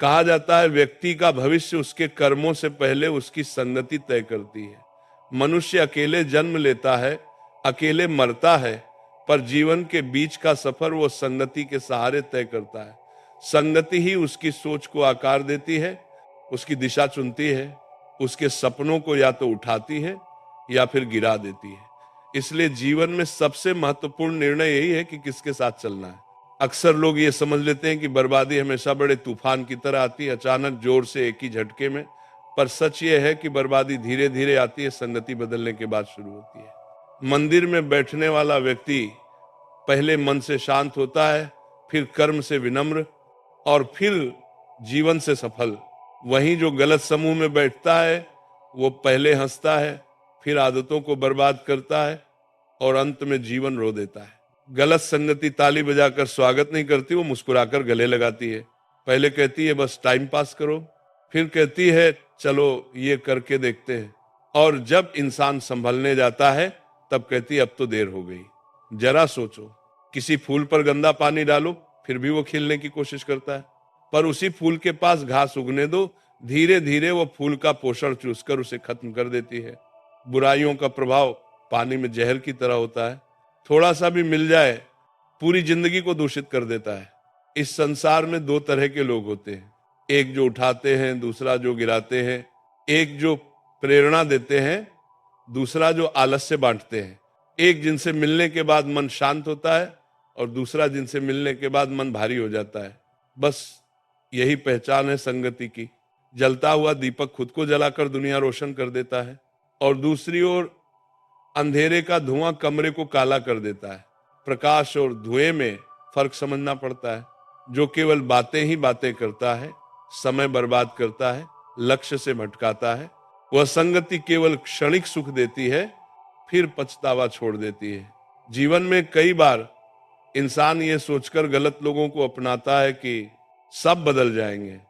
कहा जाता है व्यक्ति का भविष्य उसके कर्मों से पहले उसकी संगति तय करती है। मनुष्य अकेले जन्म लेता है, अकेले मरता है, पर जीवन के बीच का सफर वो संगति के सहारे तय करता है। संगति ही उसकी सोच को आकार देती है, उसकी दिशा चुनती है, उसके सपनों को या तो उठाती है या फिर गिरा देती है। इसलिए जीवन में सबसे महत्वपूर्ण निर्णय यही है कि किसके साथ चलना है। अक्सर लोग ये समझ लेते हैं कि बर्बादी हमेशा बड़े तूफान की तरह आती है, अचानक जोर से एक ही झटके में, पर सच ये है कि बर्बादी धीरे धीरे आती है, संगति बदलने के बाद शुरू होती है। मंदिर में बैठने वाला व्यक्ति पहले मन से शांत होता है, फिर कर्म से विनम्र और फिर जीवन से सफल। वहीं जो गलत समूह में बैठता है वो पहले हंसता है, फिर आदतों को बर्बाद करता है और अंत में जीवन रो देता है। गलत संगति ताली बजाकर स्वागत नहीं करती, वो मुस्कुराकर गले लगाती है। पहले कहती है बस टाइम पास करो, फिर कहती है चलो ये करके देखते हैं, और जब इंसान संभलने जाता है तब कहती है अब तो देर हो गई। जरा सोचो, किसी फूल पर गंदा पानी डालो फिर भी वो खिलने की कोशिश करता है, पर उसी फूल के पास घास उगने दो, धीरे धीरे वो फूल का पोषण चूसकर उसे खत्म कर देती है। बुराइयों का प्रभाव पानी में जहर की तरह होता है, थोड़ा सा भी मिल जाए पूरी जिंदगी को दूषित कर देता है। इस संसार में दो तरह के लोग होते हैं, एक जो उठाते हैं, दूसरा जो गिराते हैं। एक जो प्रेरणा देते हैं, दूसरा जो आलस्य बांटते हैं। एक जिनसे मिलने के बाद मन शांत होता है और दूसरा जिनसे मिलने के बाद मन भारी हो जाता है। बस यही पहचान है संगति की। जलता हुआ दीपक खुद को जलाकर दुनिया रोशन कर देता है और दूसरी ओर अंधेरे का धुआं कमरे को काला कर देता है। प्रकाश और धुएं में फर्क समझना पड़ता है। जो केवल बातें ही बातें करता है, समय बर्बाद करता है, लक्ष्य से भटकाता है। वह संगति केवल क्षणिक सुख देती है, फिर पछतावा छोड़ देती है। जीवन में कई बार इंसान ये सोचकर गलत लोगों को अपनाता है कि सब बदल जाएंगे,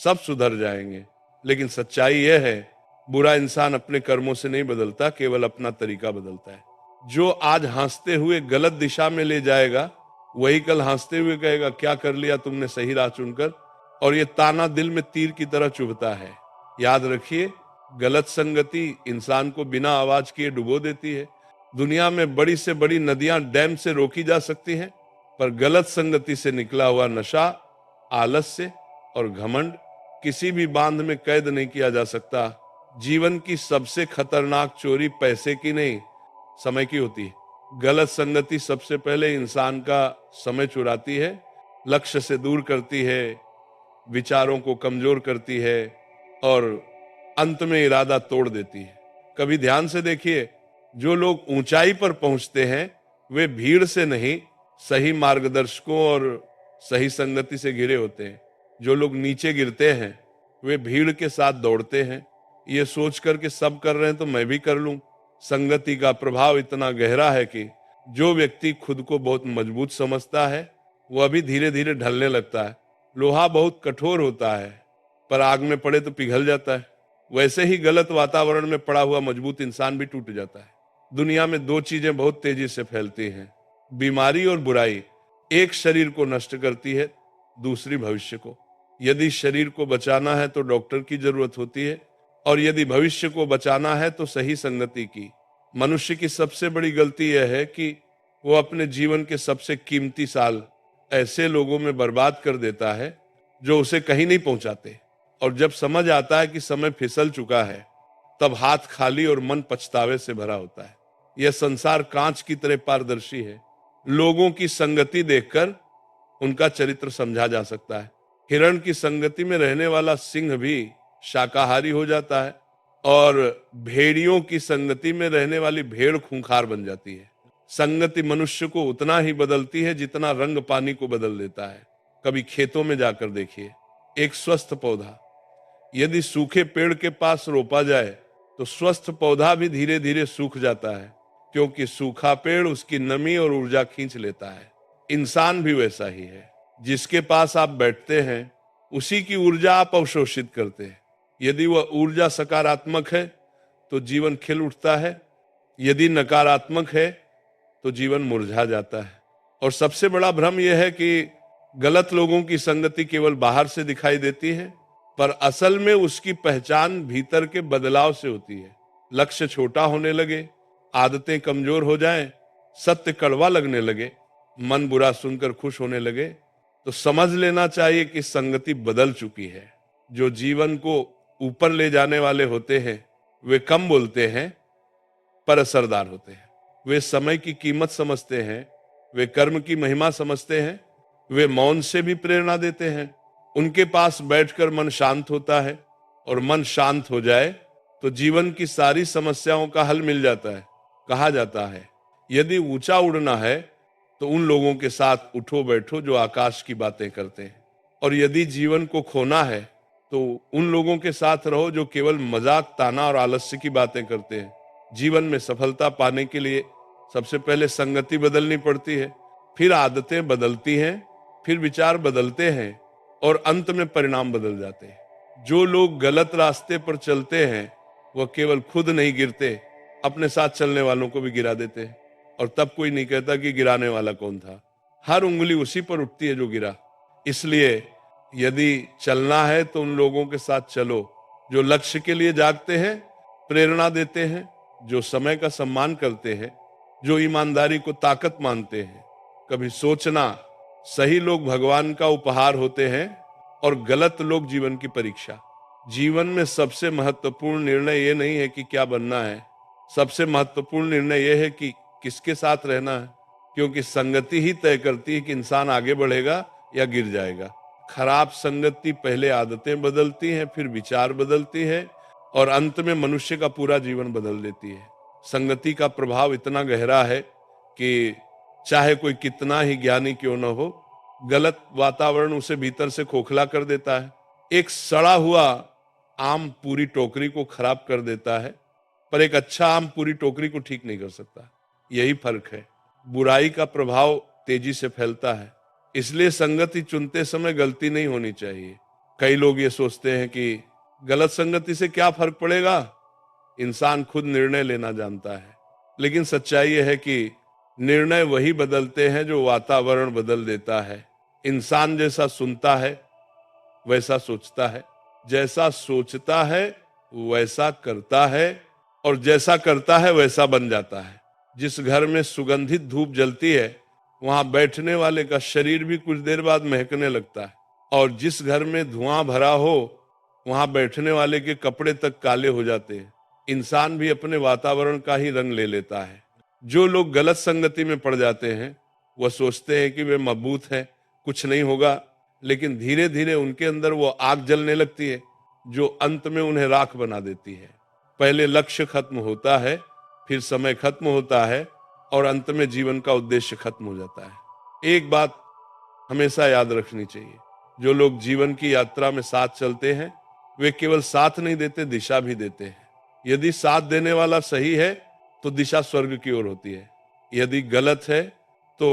सब सुधर जाएंगे, लेकिन सच्चाई यह है बुरा इंसान अपने कर्मों से नहीं बदलता, केवल अपना तरीका बदलता है। जो आज हंसते हुए गलत दिशा में ले जाएगा वही कल हंसते हुए कहेगा क्या कर लिया तुमने सही राह चुनकर, और ये ताना दिल में तीर की तरह चुभता है। याद रखिए, गलत संगति इंसान को बिना आवाज किए डुबो देती है। दुनिया में बड़ी से बड़ी नदियां डैम से रोकी जा सकती हैं, पर गलत संगति से निकला हुआ नशा, आलस्य और घमंड किसी भी बांध में कैद नहीं किया जा सकता। जीवन की सबसे खतरनाक चोरी पैसे की नहीं, समय की होती है। गलत संगति सबसे पहले इंसान का समय चुराती है, लक्ष्य से दूर करती है, विचारों को कमजोर करती है और अंत में इरादा तोड़ देती है। कभी ध्यान से देखिए, जो लोग ऊंचाई पर पहुंचते हैं वे भीड़ से नहीं, सही मार्गदर्शकों और सही संगति से घिरे होते हैं। जो लोग नीचे गिरते हैं वे भीड़ के साथ दौड़ते हैं, ये सोच कर के सब कर रहे हैं तो मैं भी कर लूं। संगति का प्रभाव इतना गहरा है कि जो व्यक्ति खुद को बहुत मजबूत समझता है वह भी धीरे धीरे ढलने लगता है। लोहा बहुत कठोर होता है पर आग में पड़े तो पिघल जाता है, वैसे ही गलत वातावरण में पड़ा हुआ मजबूत इंसान भी टूट जाता है। दुनिया में दो चीजें बहुत तेजी से फैलती हैं, बीमारी और बुराई। एक शरीर को नष्ट करती है, दूसरी भविष्य को। यदि शरीर को बचाना है तो डॉक्टर की जरूरत होती है, और यदि भविष्य को बचाना है तो सही संगति की। मनुष्य की सबसे बड़ी गलती यह है कि वो अपने जीवन के सबसे कीमती साल ऐसे लोगों में बर्बाद कर देता है जो उसे कहीं नहीं पहुंचाते, और जब समझ आता है कि समय फिसल चुका है तब हाथ खाली और मन पछतावे से भरा होता है। यह संसार कांच की तरह पारदर्शी है, लोगों की संगति देखकर उनका चरित्र समझा जा सकता है। हिरण की संगति में रहने वाला सिंह भी शाकाहारी हो जाता है और भेड़ियों की संगति में रहने वाली भेड़ खूंखार बन जाती है। संगति मनुष्य को उतना ही बदलती है जितना रंग पानी को बदल देता है। कभी खेतों में जाकर देखिए, एक स्वस्थ पौधा यदि सूखे पेड़ के पास रोपा जाए तो स्वस्थ पौधा भी धीरे धीरे सूख जाता है, क्योंकि सूखा पेड़ उसकी नमी और ऊर्जा खींच लेता है। इंसान भी वैसा ही है, जिसके पास आप बैठते हैं उसी की ऊर्जा आप अवशोषित करते हैं। यदि वह ऊर्जा सकारात्मक है तो जीवन खिल उठता है, यदि नकारात्मक है तो जीवन मुरझा जाता है। और सबसे बड़ा भ्रम यह है कि गलत लोगों की संगति केवल बाहर से दिखाई देती है, पर असल में उसकी पहचान भीतर के बदलाव से होती है। लक्ष्य छोटा होने लगे, आदतें कमजोर हो जाएं, सत्य कड़वा लगने लगे, मन बुरा सुनकर खुश होने लगे, तो समझ लेना चाहिए कि संगति बदल चुकी है। जो जीवन को ऊपर ले जाने वाले होते हैं वे कम बोलते हैं पर असरदार होते हैं। वे समय की कीमत समझते हैं, वे कर्म की महिमा समझते हैं, वे मौन से भी प्रेरणा देते हैं। उनके पास बैठकर मन शांत होता है, और मन शांत हो जाए तो जीवन की सारी समस्याओं का हल मिल जाता है। कहा जाता है, यदि ऊंचा उड़ना है तो उन लोगों के साथ उठो बैठो जो आकाश की बातें करते हैं, और यदि जीवन को खोना है तो उन लोगों के साथ रहो जो केवल मजाक, ताना और आलस्य की बातें करते हैं। जीवन में सफलता पाने के लिए सबसे पहले संगति बदलनी पड़ती है, फिर आदतें बदलती हैं, फिर विचार बदलते हैं, और अंत में परिणाम बदल जाते हैं। जो लोग गलत रास्ते पर चलते हैं वह केवल खुद नहीं गिरते, अपने साथ चलने वालों को भी गिरा देते हैं, और तब कोई नहीं कहता कि गिराने वाला कौन था। हर उंगली उसी पर उठती है जो गिरा। इसलिए यदि चलना है तो उन लोगों के साथ चलो जो लक्ष्य के लिए जागते हैं, प्रेरणा देते हैं, जो समय का सम्मान करते हैं, जो ईमानदारी को ताकत मानते हैं। कभी सोचना, सही लोग भगवान का उपहार होते हैं और गलत लोग जीवन की परीक्षा। जीवन में सबसे महत्वपूर्ण निर्णय ये नहीं है कि क्या बनना है, सबसे महत्वपूर्ण निर्णय यह है कि किसके साथ रहना है, क्योंकि संगति ही तय करती है कि इंसान आगे बढ़ेगा या गिर जाएगा। खराब संगति पहले आदतें बदलती है, फिर विचार बदलती है, और अंत में मनुष्य का पूरा जीवन बदल देती है। संगति का प्रभाव इतना गहरा है कि चाहे कोई कितना ही ज्ञानी क्यों न हो, गलत वातावरण उसे भीतर से खोखला कर देता है। एक सड़ा हुआ आम पूरी टोकरी को खराब कर देता है, पर एक अच्छा आम पूरी टोकरी को ठीक नहीं कर सकता। यही फर्क है। बुराई का प्रभाव तेजी से फैलता है, इसलिए संगति चुनते समय गलती नहीं होनी चाहिए। कई लोग ये सोचते हैं कि गलत संगति से क्या फर्क पड़ेगा, इंसान खुद निर्णय लेना जानता है। लेकिन सच्चाई यह है कि निर्णय वही बदलते हैं जो वातावरण बदल देता है। इंसान जैसा सुनता है वैसा सोचता है, जैसा सोचता है वैसा करता है, और जैसा करता है वैसा बन जाता है। जिस घर में सुगंधित धूप जलती है वहां बैठने वाले का शरीर भी कुछ देर बाद महकने लगता है, और जिस घर में धुआं भरा हो वहां बैठने वाले के कपड़े तक काले हो जाते हैं। इंसान भी अपने वातावरण का ही रंग ले लेता है। जो लोग गलत संगति में पड़ जाते हैं वह सोचते हैं कि वे मजबूत हैं, कुछ नहीं होगा, लेकिन धीरे धीरे उनके अंदर वो आग जलने लगती है जो अंत में उन्हें राख बना देती है। पहले लक्ष्य खत्म होता है, फिर समय खत्म होता है, और अंत में जीवन का उद्देश्य खत्म हो जाता है। एक बात हमेशा याद रखनी चाहिए, जो लोग जीवन की यात्रा में साथ चलते हैं वे केवल साथ नहीं देते, दिशा भी देते हैं। यदि साथ देने वाला सही है तो दिशा स्वर्ग की ओर होती है, यदि गलत है तो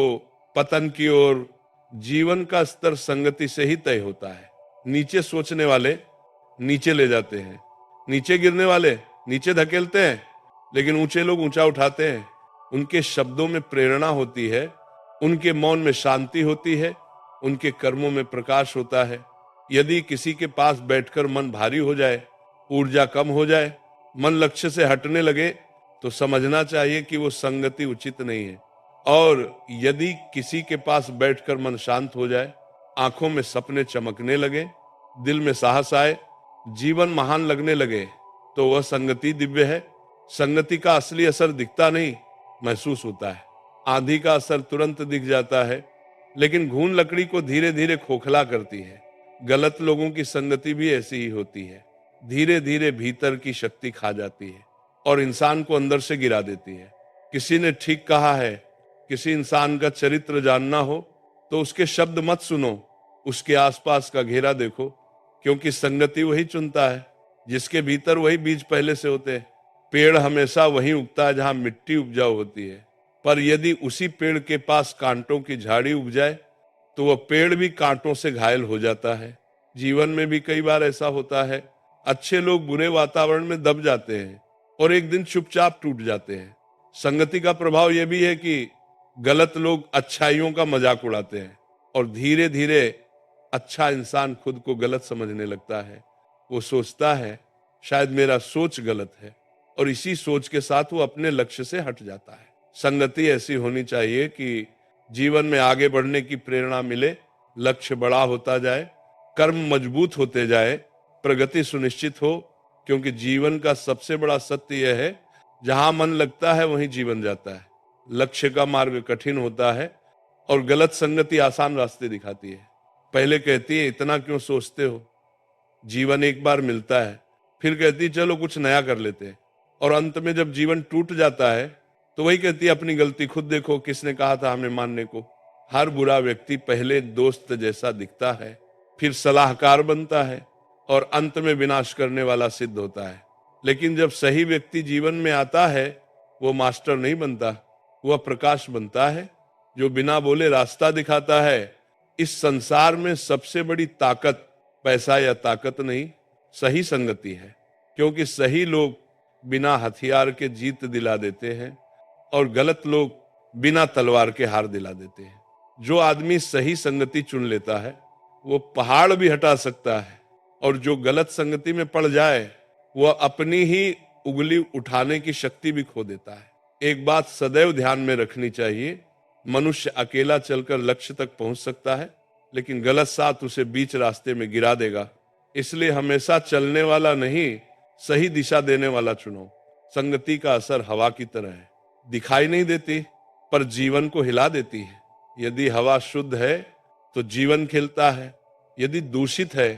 पतन की ओर। जीवन का स्तर संगति से ही तय होता है। नीचे सोचने वाले नीचे ले जाते हैं, नीचे गिरने वाले नीचे धकेलते हैं, लेकिन ऊंचे लोग ऊंचा उठाते हैं। उनके शब्दों में प्रेरणा होती है, उनके मौन में शांति होती है, उनके कर्मों में प्रकाश होता है। यदि किसी के पास बैठकर मन भारी हो जाए, ऊर्जा कम हो जाए, मन लक्ष्य से हटने लगे, तो समझना चाहिए कि वो संगति उचित नहीं है। और यदि किसी के पास बैठकर मन शांत हो जाए, आंखों में सपने चमकने लगे, दिल में साहस आए, जीवन महान लगने लगे, तो वह संगति दिव्य है। संगति का असली असर दिखता नहीं, महसूस होता है। आंधी का असर तुरंत दिख जाता है, लेकिन घून लकड़ी को धीरे धीरे खोखला करती है। गलत लोगों की संगति भी ऐसी ही होती है, धीरे धीरे भीतर की शक्ति खा जाती है और इंसान को अंदर से गिरा देती है। किसी ने ठीक कहा है, किसी इंसान का चरित्र जानना हो तो उसके शब्द मत सुनो, उसके आसपास का घेरा देखो, क्योंकि संगति वही चुनता है जिसके भीतर वही बीज पहले से होते हैं। पेड़ हमेशा वहीं उगता है जहां मिट्टी उपजाऊ होती है, पर यदि उसी पेड़ के पास कांटों की झाड़ी उग जाए तो वह पेड़ भी कांटों से घायल हो जाता है। जीवन में भी कई बार ऐसा होता है। अच्छे लोग बुरे वातावरण में दब जाते हैं और एक दिन चुपचाप टूट जाते हैं। संगति का प्रभाव यह भी है कि गलत लोग अच्छाइयों का मजाक उड़ाते हैं और धीरे धीरे अच्छा इंसान खुद को गलत समझने लगता है। वो सोचता है शायद मेरा सोच गलत है, और इसी सोच के साथ वो अपने लक्ष्य से हट जाता है। संगति ऐसी होनी चाहिए कि जीवन में आगे बढ़ने की प्रेरणा मिले, लक्ष्य बड़ा होता जाए, कर्म मजबूत होते जाए, प्रगति सुनिश्चित हो। क्योंकि जीवन का सबसे बड़ा सत्य यह है, जहां मन लगता है वहीं जीवन जाता है। लक्ष्य का मार्ग कठिन होता है और गलत संगति आसान रास्ते दिखाती है। पहले कहती है इतना क्यों सोचते हो, जीवन एक बार मिलता है। फिर कहती है चलो कुछ नया कर लेते हैं। और अंत में जब जीवन टूट जाता है तो वही कहती है अपनी गलती खुद देखो, किसने कहा था हमें मानने को। हर बुरा व्यक्ति पहले दोस्त जैसा दिखता है, फिर सलाहकार बनता है और अंत में विनाश करने वाला सिद्ध होता है। लेकिन जब सही व्यक्ति जीवन में आता है, वो मास्टर नहीं बनता, वह प्रकाश बनता है जो बिना बोले रास्ता दिखाता है। इस संसार में सबसे बड़ी ताकत पैसा या ताकत नहीं, सही संगति है। क्योंकि सही लोग बिना हथियार के जीत दिला देते हैं और गलत लोग बिना तलवार के हार दिला देते हैं। जो आदमी सही संगति चुन लेता है वो पहाड़ भी हटा सकता है, और जो गलत संगति में पड़ जाए वह अपनी ही उंगली उठाने की शक्ति भी खो देता है। एक बात सदैव ध्यान में रखनी चाहिए, मनुष्य अकेला चलकर लक्ष्य तक पहुंच सकता है, लेकिन गलत साथ उसे बीच रास्ते में गिरा देगा। इसलिए हमेशा चलने वाला नहीं, सही दिशा देने वाला चुनो। संगति का असर हवा की तरह है, दिखाई नहीं देती पर जीवन को हिला देती है। यदि हवा शुद्ध है तो जीवन खिलता है, यदि दूषित है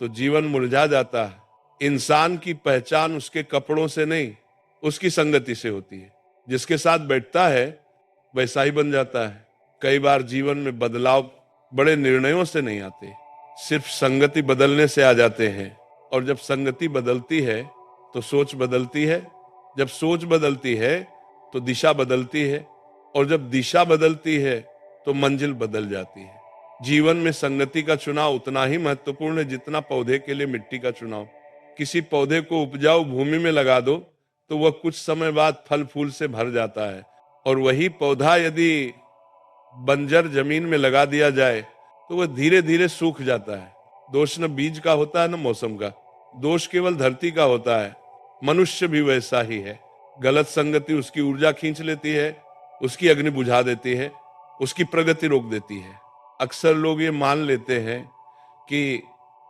तो जीवन मुरझा जाता है। इंसान की पहचान उसके कपड़ों से नहीं, उसकी संगति से होती है। जिसके साथ बैठता है वैसा ही बन जाता है। कई बार जीवन में बदलाव बड़े निर्णयों से नहीं आते, सिर्फ संगति बदलने से आ जाते हैं। और जब संगति बदलती है तो सोच बदलती है, जब सोच बदलती है तो दिशा बदलती है, और जब दिशा बदलती है तो मंजिल बदल जाती है। जीवन में संगति का चुनाव उतना ही महत्वपूर्ण है जितना पौधे के लिए मिट्टी का चुनाव। किसी पौधे को उपजाऊ भूमि में लगा दो तो वह कुछ समय बाद फल फूल से भर जाता है, और वही पौधा यदि बंजर जमीन में लगा दिया जाए तो वह धीरे धीरे सूख जाता है। दोष न बीज का होता है न मौसम का, दोष केवल धरती का होता है। मनुष्य भी वैसा ही है। गलत संगति उसकी ऊर्जा खींच लेती है, उसकी अग्नि बुझा देती है, उसकी प्रगति रोक देती है। अक्सर लोग ये मान लेते हैं कि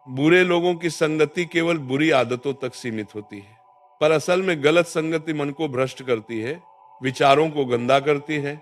बुरे लोगों की संगति केवल बुरी आदतों तक सीमित होती है, पर असल में गलत संगति मन को भ्रष्ट करती है, विचारों को गंदा करती है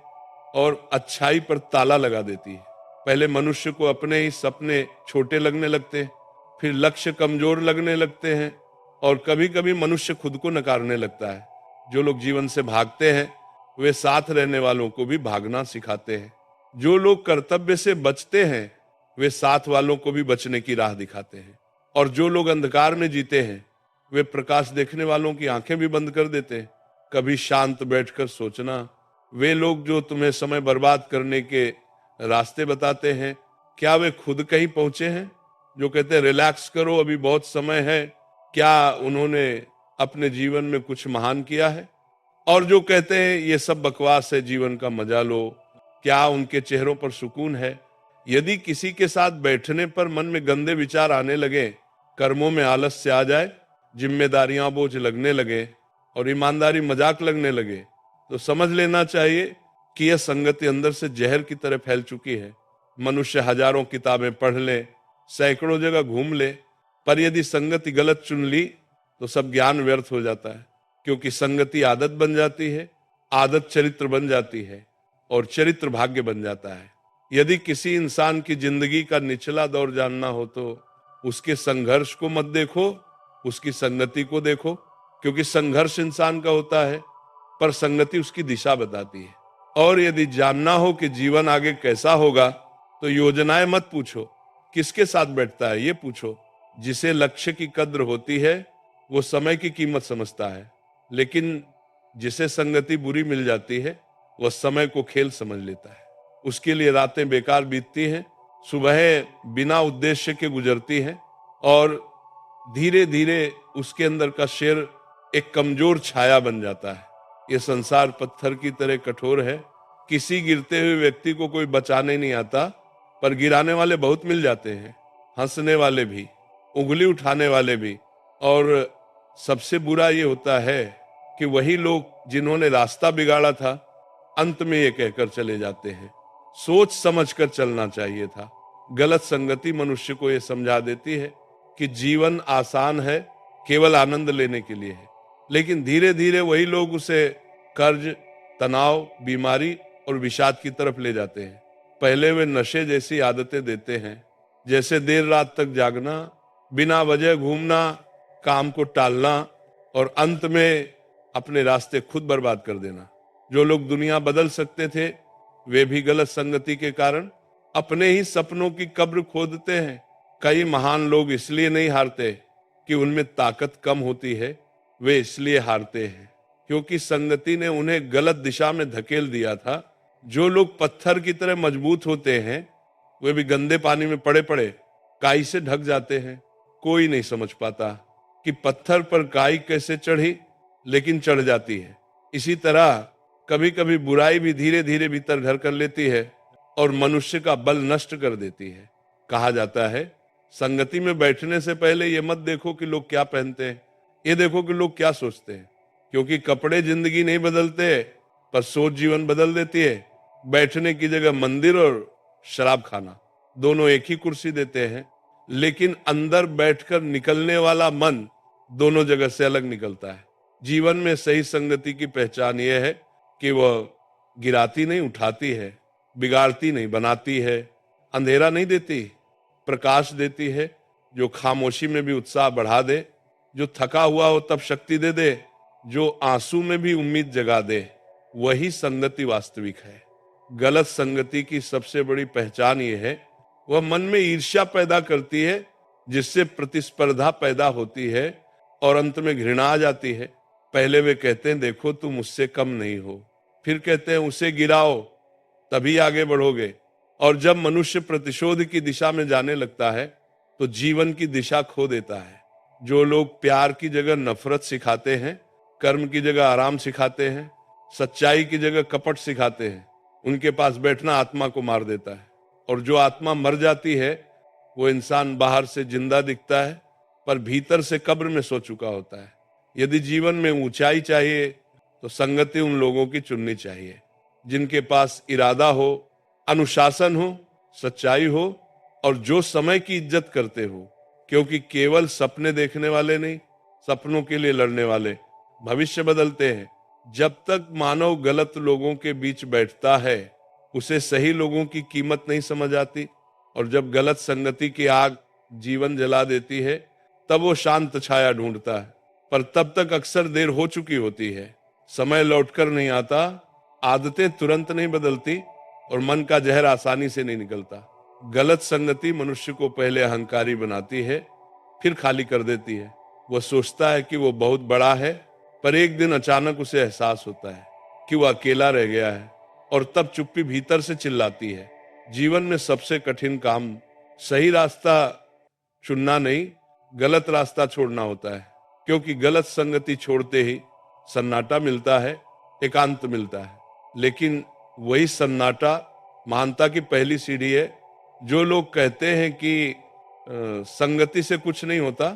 और अच्छाई पर ताला लगा देती है। पहले मनुष्य को अपने ही सपने छोटे लगने लगते हैं, फिर लक्ष्य कमजोर लगने लगते हैं, और कभी कभी मनुष्य खुद को नकारने लगता है। जो लोग जीवन से भागते हैं वे साथ रहने वालों को भी भागना सिखाते हैं। जो लोग कर्तव्य से बचते हैं वे साथ वालों को भी बचने की राह दिखाते हैं। और जो लोग अंधकार में जीते हैं वे प्रकाश देखने वालों की आंखें भी बंद कर देते हैं। कभी शांत बैठकर सोचना, वे लोग जो तुम्हें समय बर्बाद करने के रास्ते बताते हैं, क्या वे खुद कहीं पहुंचे हैं? जो कहते हैं रिलैक्स करो अभी बहुत समय है, क्या उन्होंने अपने जीवन में कुछ महान किया है? और जो कहते हैं ये सब बकवास है, जीवन का मजा लो, क्या उनके चेहरों पर सुकून है? यदि किसी के साथ बैठने पर मन में गंदे विचार आने लगे, कर्मों में आलस्य आ जाए, जिम्मेदारियां बोझ लगने लगे और ईमानदारी मजाक लगने लगे, तो समझ लेना चाहिए कि यह संगति अंदर से जहर की तरह फैल चुकी है। मनुष्य हजारों किताबें पढ़ ले, सैकड़ों जगह घूम ले, पर यदि संगति गलत चुन ली तो सब ज्ञान व्यर्थ हो जाता है। क्योंकि संगति आदत बन जाती है, आदत चरित्र बन जाती है और चरित्र भाग्य बन जाता है। यदि किसी इंसान की जिंदगी का निचला दौर जानना हो तो उसके संघर्ष को मत देखो, उसकी संगति को देखो। क्योंकि संघर्ष इंसान का होता है पर संगति उसकी दिशा बताती है। और यदि जानना हो कि जीवन आगे कैसा होगा तो योजनाएं मत पूछो, किसके साथ बैठता है ये पूछो। जिसे लक्ष्य की कद्र होती है वो समय की कीमत समझता है, लेकिन जिसे संगति बुरी मिल जाती है वह समय को खेल समझ लेता है। उसके लिए रातें बेकार बीतती हैं, सुबह बिना उद्देश्य के गुजरती हैं, और धीरे धीरे उसके अंदर का शेर एक कमजोर छाया बन जाता है। ये संसार पत्थर की तरह कठोर है, किसी गिरते हुए व्यक्ति को कोई बचाने नहीं आता, पर गिराने वाले बहुत मिल जाते हैं, हंसने वाले भी, उंगली उठाने वाले भी। और सबसे बुरा ये होता है कि वही लोग जिन्होंने रास्ता बिगाड़ा था अंत में ये कहकर चले जाते हैं, सोच समझकर चलना चाहिए था। गलत संगति मनुष्य को ये समझा देती है कि जीवन आसान है, केवल आनंद लेने के लिए है। लेकिन धीरे धीरे वही लोग उसे कर्ज, तनाव, बीमारी और विषाद की तरफ ले जाते हैं। पहले वे नशे जैसी आदतें देते हैं, जैसे देर रात तक जागना, बिना वजह घूमना, काम को टालना और अंत में अपने रास्ते खुद बर्बाद कर देना। जो लोग दुनिया बदल सकते थे वे भी गलत संगति के कारण अपने ही सपनों की कब्र खोदते हैं। कई महान लोग इसलिए नहीं हारते कि उनमें ताकत कम होती है, वे इसलिए हारते हैं क्योंकि संगति ने उन्हें गलत दिशा में धकेल दिया था। जो लोग पत्थर की तरह मजबूत होते हैं वे भी गंदे पानी में पड़े पड़े काई से ढक जाते हैं। कोई नहीं समझ पाता कि पत्थर पर काई कैसे चढ़ी, लेकिन चढ़ जाती है। इसी तरह कभी कभी बुराई भी धीरे धीरे भीतर घर कर लेती है और मनुष्य का बल नष्ट कर देती है। कहा जाता है संगति में बैठने से पहले ये मत देखो कि लोग क्या पहनते हैं, ये देखो कि लोग क्या सोचते हैं, क्योंकि कपड़े जिंदगी नहीं बदलते पर सोच जीवन बदल देती है। बैठने की जगह मंदिर और शराब खाना दोनों एक ही कुर्सी देते हैं, लेकिन अंदर बैठकर निकलने वाला मन दोनों जगह से अलग निकलता है। जीवन में सही संगति की पहचान यह है कि वह गिराती नहीं उठाती है, बिगाड़ती नहीं बनाती है, अंधेरा नहीं देती प्रकाश देती है, जो खामोशी में भी उत्साह बढ़ा दे, जो थका हुआ हो तब शक्ति दे दे, जो आंसू में भी उम्मीद जगा दे, वही संगति वास्तविक है। गलत संगति की सबसे बड़ी पहचान ये है वह मन में ईर्ष्या पैदा करती है, जिससे प्रतिस्पर्धा पैदा होती है और अंत में घृणा आ जाती है। पहले वे कहते हैं देखो तुम मुझसे कम नहीं हो, फिर कहते हैं उसे गिराओ तभी आगे बढ़ोगे। और जब मनुष्य प्रतिशोध की दिशा में जाने लगता है तो जीवन की दिशा खो देता है। जो लोग प्यार की जगह नफरत सिखाते हैं, कर्म की जगह आराम सिखाते हैं, सच्चाई की जगह कपट सिखाते हैं, उनके पास बैठना आत्मा को मार देता है। और जो आत्मा मर जाती है वो इंसान बाहर से जिंदा दिखता है पर भीतर से कब्र में सो चुका होता है। यदि जीवन में ऊंचाई चाहिए तो संगति उन लोगों की चुननी चाहिए जिनके पास इरादा हो, अनुशासन हो, सच्चाई हो और जो समय की इज्जत करते हो, क्योंकि केवल सपने देखने वाले नहीं, सपनों के लिए लड़ने वाले भविष्य बदलते हैं। जब तक मानव गलत लोगों के बीच बैठता है उसे सही लोगों की कीमत नहीं समझ आती, और जब गलत संगति की आग जीवन जला देती है तब वो शांत छाया ढूंढता है, पर तब तक अक्सर देर हो चुकी होती है। समय लौटकर नहीं आता, आदतें तुरंत नहीं बदलती और मन का जहर आसानी से नहीं निकलता। गलत संगति मनुष्य को पहले अहंकारी बनाती है, फिर खाली कर देती है। वह सोचता है कि वो बहुत बड़ा है, पर एक दिन अचानक उसे एहसास होता है कि वह अकेला रह गया है और तब चुप्पी भीतर से चिल्लाती है। जीवन में सबसे कठिन काम सही रास्ता चुनना नहीं, गलत रास्ता छोड़ना होता है, क्योंकि गलत संगति छोड़ते ही सन्नाटा मिलता है, एकांत मिलता है। लेकिन वही सन्नाटा महानता की पहली सीढ़ी है। जो लोग कहते हैं कि संगति से कुछ नहीं होता,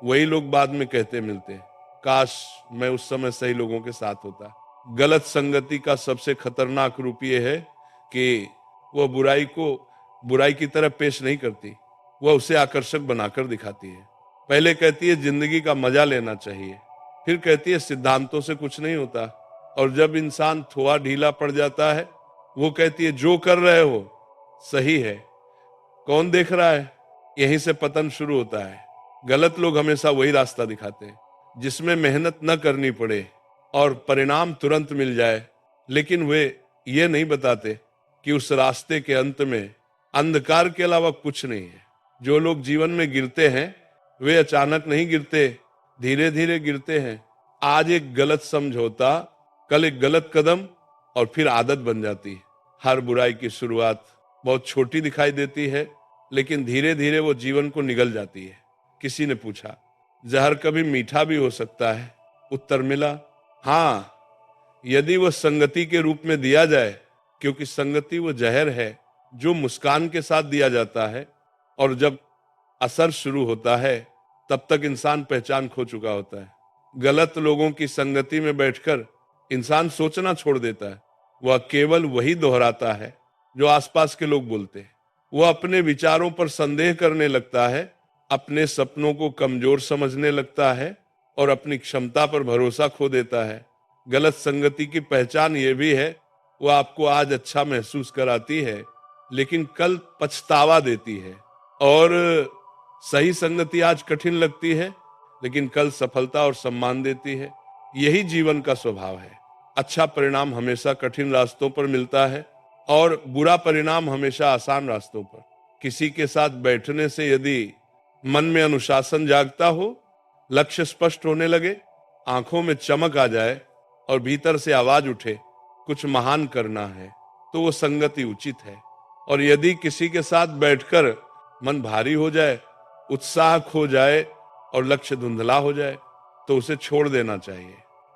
वही लोग बाद में कहते मिलते हैं काश मैं उस समय सही लोगों के साथ होता। गलत संगति का सबसे खतरनाक रूप ये है कि वह बुराई को बुराई की तरह पेश नहीं करती, वह उसे आकर्षक बनाकर दिखाती है। पहले कहती है जिंदगी का मजा लेना चाहिए, फिर कहती है सिद्धांतों से कुछ नहीं होता, और जब इंसान थोड़ा ढीला पड़ जाता है वो कहती है जो कर रहे हो सही है, कौन देख रहा है। यहीं से पतन शुरू होता है। गलत लोग हमेशा वही रास्ता दिखाते हैं जिसमें मेहनत न करनी पड़े और परिणाम तुरंत मिल जाए, लेकिन वे ये नहीं बताते कि उस रास्ते के अंत में अंधकार के अलावा कुछ नहीं है। जो लोग जीवन में गिरते हैं वे अचानक नहीं गिरते, धीरे धीरे गिरते हैं। आज एक गलत समझौता, कल एक गलत कदम और फिर आदत बन जाती है। हर बुराई की शुरुआत बहुत छोटी दिखाई देती है, लेकिन धीरे धीरे वो जीवन को निगल जाती है। किसी ने पूछा जहर कभी मीठा भी हो सकता है? उत्तर मिला हाँ, यदि वह संगति के रूप में दिया जाए, क्योंकि संगति वो जहर है जो मुस्कान के साथ दिया जाता है और जब असर शुरू होता है तब तक इंसान पहचान खो चुका होता है। गलत लोगों की संगति में बैठकर इंसान सोचना छोड़ देता है। वह केवल वही दोहराता है जो आसपास के लोग बोलते हैं। वह अपने विचारों पर संदेह करने लगता है, अपने सपनों को कमजोर समझने लगता है और अपनी क्षमता पर भरोसा खो देता है। गलत संगति की पहचान यह भी है, वह आपको आज अच्छा महसूस कराती है लेकिन कल पछतावा देती है, और सही संगति आज कठिन लगती है लेकिन कल सफलता और सम्मान देती है। यही जीवन का स्वभाव है। अच्छा परिणाम हमेशा कठिन रास्तों पर मिलता है और बुरा परिणाम हमेशा आसान रास्तों पर। किसी के साथ बैठने से यदि मन में अनुशासन जागता हो, लक्ष्य स्पष्ट होने लगे, आंखों में चमक आ जाए और भीतर से आवाज उठे कुछ महान करना है, तो वो संगति उचित है। और यदि किसी के साथ बैठकर मन भारी हो जाए, उत्साह खो जाए और लक्ष्य धुंधला हो जाए, तो उसे छोड़ देना चाहिए,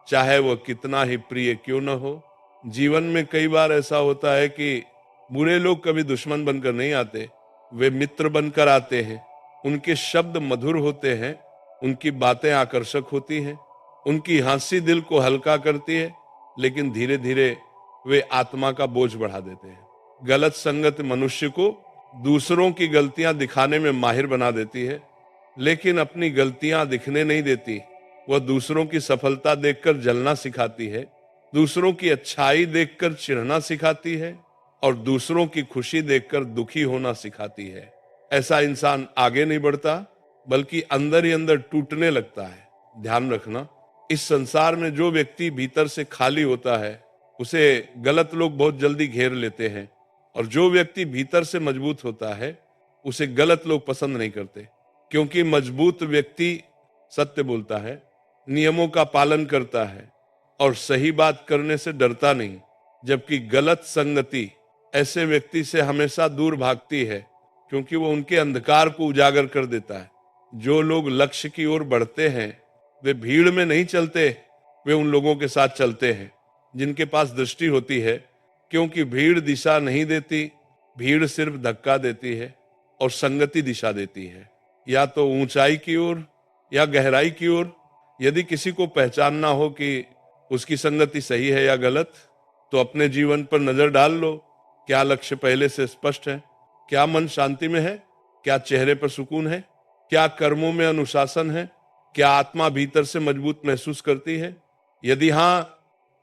चाहे वह कितना ही प्रिय क्यों न हो। जीवन में कई बार ऐसा होता है कि बुरे लोग कभी दुश्मन बनकर नहीं आते, वे मित्र बनकर आते हैं। उनके शब्द मधुर होते हैं, उनकी बातें आकर्षक होती हैं, उनकी हंसी दिल को हल्का करती है, लेकिन धीरे धीरे वे आत्मा का बोझ बढ़ा देते हैं। गलत संगत मनुष्य को दूसरों की गलतियां दिखाने में माहिर बना देती है, लेकिन अपनी गलतियां दिखने नहीं देती। वह दूसरों की सफलता देखकर जलना सिखाती है, दूसरों की अच्छाई देखकर चिढ़ना सिखाती है और दूसरों की खुशी देखकर दुखी होना सिखाती है। ऐसा इंसान आगे नहीं बढ़ता बल्कि अंदर ही अंदर टूटने लगता है। ध्यान रखना, इस संसार में जो व्यक्ति भीतर से खाली होता है उसे गलत लोग बहुत जल्दी घेर लेते हैं, और जो व्यक्ति भीतर से मजबूत होता है उसे गलत लोग पसंद नहीं करते, क्योंकि मजबूत व्यक्ति सत्य बोलता है, नियमों का पालन करता है और सही बात करने से डरता नहीं। जबकि गलत संगति ऐसे व्यक्ति से हमेशा दूर भागती है, क्योंकि वो उनके अंधकार को उजागर कर देता है। जो लोग लक्ष्य की ओर बढ़ते हैं वे भीड़ में नहीं चलते, वे उन लोगों के साथ चलते हैं जिनके पास दृष्टि होती है, क्योंकि भीड़ दिशा नहीं देती, भीड़ सिर्फ धक्का देती है और संगति दिशा देती है, या तो ऊंचाई की ओर या गहराई की ओर। यदि किसी को पहचानना हो कि उसकी संगति सही है या गलत, तो अपने जीवन पर नजर डाल लो। क्या लक्ष्य पहले से स्पष्ट है? क्या मन शांति में है? क्या चेहरे पर सुकून है? क्या कर्मों में अनुशासन है? क्या आत्मा भीतर से मजबूत महसूस करती है? यदि हां,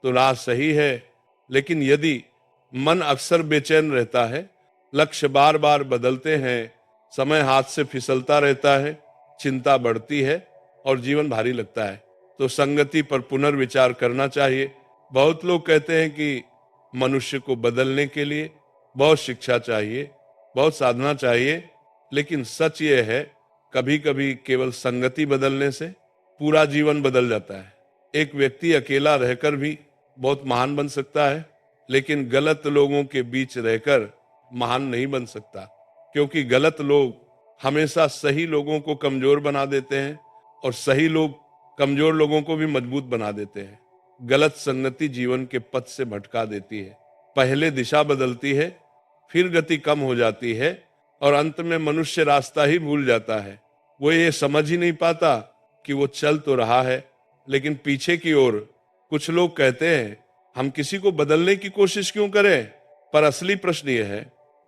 तो राह सही है। लेकिन यदि मन अक्सर बेचैन रहता है, लक्ष्य बार बार बदलते हैं, समय हाथ से फिसलता रहता है, चिंता बढ़ती है और जीवन भारी लगता है, तो संगति पर पुनर्विचार करना चाहिए। बहुत लोग कहते हैं कि मनुष्य को बदलने के लिए बहुत शिक्षा चाहिए, बहुत साधना चाहिए, लेकिन सच ये है, कभी कभी केवल संगति बदलने से पूरा जीवन बदल जाता है। एक व्यक्ति अकेला रहकर भी बहुत महान बन सकता है, लेकिन गलत लोगों के बीच रहकर महान नहीं बन सकता, क्योंकि गलत लोग हमेशा सही लोगों को कमजोर बना देते हैं और सही लोग कमजोर लोगों को भी मजबूत बना देते हैं। गलत संगति जीवन के पथ से भटका देती है, पहले दिशा बदलती है, फिर गति कम हो जाती है और अंत में मनुष्य रास्ता ही भूल जाता है। वो ये समझ ही नहीं पाता कि वो चल तो रहा है लेकिन पीछे की ओर। कुछ लोग कहते हैं, हम किसी को बदलने की कोशिश क्यों करें? पर असली प्रश्न यह है,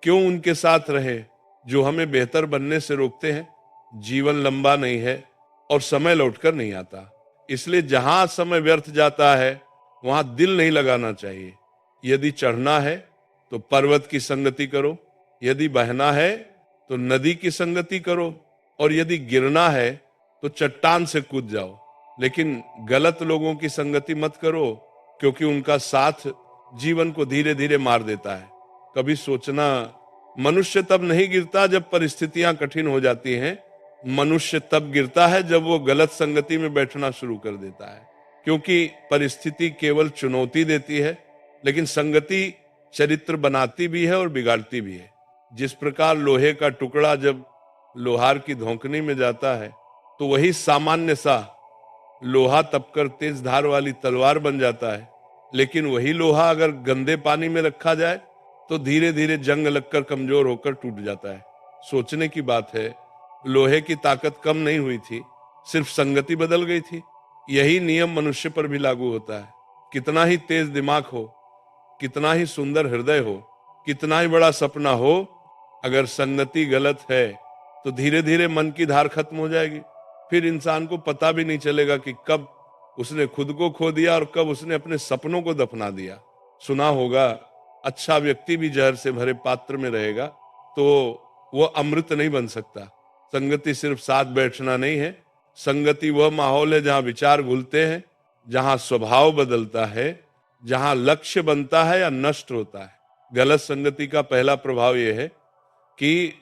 क्यों उनके साथ रहे जो हमें बेहतर बनने से रोकते हैं? जीवन लंबा नहीं है और समय लौटकर नहीं आता, इसलिए जहां समय व्यर्थ जाता है वहां दिल नहीं लगाना चाहिए। यदि चढ़ना है तो पर्वत की संगति करो, यदि बहना है तो नदी की संगति करो, और यदि गिरना है तो चट्टान से कूद जाओ। लेकिन गलत लोगों की संगति मत करो, क्योंकि उनका साथ जीवन को धीरे धीरे मार देता है। कभी सोचना, मनुष्य तब नहीं गिरता जब परिस्थितियां कठिन हो जाती हैं, मनुष्य तब गिरता है जब वो गलत संगति में बैठना शुरू कर देता है। क्योंकि परिस्थिति केवल चुनौती देती है, लेकिन संगति चरित्र बनाती भी है और बिगाड़ती भी है। जिस प्रकार लोहे का टुकड़ा जब लोहार की धोंकनी में जाता है तो वही सामान्य सा लोहा तपकर तेज धार वाली तलवार बन जाता है, लेकिन वही लोहा अगर गंदे पानी में रखा जाए तो धीरे धीरे जंग लगकर कमजोर होकर टूट जाता है। सोचने की बात है, लोहे की ताकत कम नहीं हुई थी, सिर्फ संगति बदल गई थी। यही नियम मनुष्य पर भी लागू होता है। कितना ही तेज दिमाग हो, कितना ही सुंदर हृदय हो, कितना ही बड़ा सपना हो, अगर संगति गलत है तो धीरे धीरे मन की धार खत्म हो जाएगी। फिर इंसान को पता भी नहीं चलेगा कि कब उसने खुद को खो दिया और कब उसने अपने सपनों को दफना दिया। सुना होगा, अच्छा व्यक्ति भी जहर से भरे पात्र में रहेगा तो वो अमृत नहीं बन सकता। संगति सिर्फ साथ बैठना नहीं है, संगति वह माहौल है जहां विचार घुलते हैं, जहां स्वभाव बदलता है, जहां लक्ष्य बनता है या नष्ट होता है। गलत संगति का पहला प्रभाव यह है कि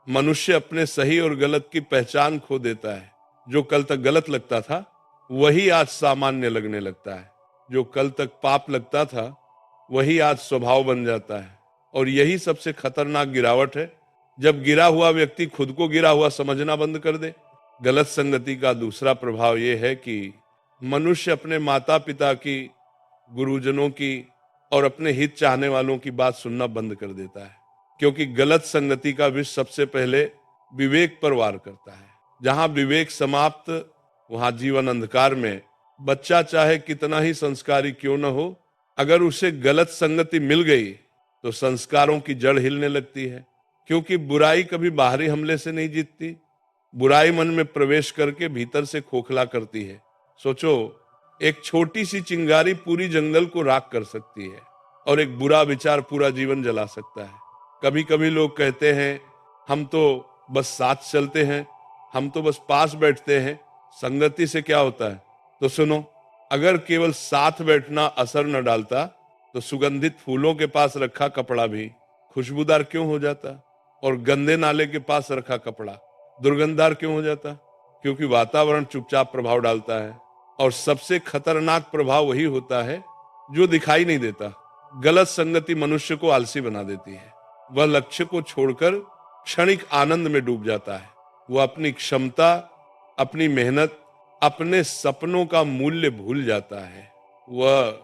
मनुष्य अपने सही और गलत की पहचान खो देता है। जो कल तक गलत लगता था वही आज सामान्य लगने लगता है। जो कल तक पाप लगता था वही आज स्वभाव बन जाता है। और यही सबसे खतरनाक गिरावट है, जब गिरा हुआ व्यक्ति खुद को गिरा हुआ समझना बंद कर दे। गलत संगति का दूसरा प्रभाव यह है कि मनुष्य अपने माता पिता की, गुरुजनों की और अपने हित चाहने वालों की बात सुनना बंद कर देता है, क्योंकि गलत संगति का विष सबसे पहले विवेक पर वार करता है। जहां विवेक समाप्त, वहां जीवन अंधकार में। बच्चा चाहे कितना ही संस्कारी क्यों न हो, अगर उसे गलत संगति मिल गई तो संस्कारों की जड़ हिलने लगती है। क्योंकि बुराई कभी बाहरी हमले से नहीं जीतती, बुराई मन में प्रवेश करके भीतर से खोखला करती है। सोचो, एक छोटी सी चिंगारी पूरी जंगल को राख कर सकती है और एक बुरा विचार पूरा जीवन जला सकता है। कभी कभी लोग कहते हैं, हम तो बस साथ चलते हैं, हम तो बस पास बैठते हैं, संगति से क्या होता है? तो सुनो, अगर केवल साथ बैठना असर न डालता तो सुगंधित फूलों के पास रखा कपड़ा भी खुशबूदार क्यों हो जाता, और गंदे नाले के पास रखा कपड़ा दुर्गंधदार क्यों हो जाता? क्योंकि वातावरण चुपचाप प्रभाव डालता है, और सबसे खतरनाक प्रभाव वही होता है जो दिखाई नहीं देता। गलत संगति मनुष्य को आलसी बना देती है। वह लक्ष्य को छोड़कर क्षणिक आनंद में डूब जाता है। वह अपनी क्षमता, अपनी मेहनत, अपने सपनों का मूल्य भूल जाता है। वह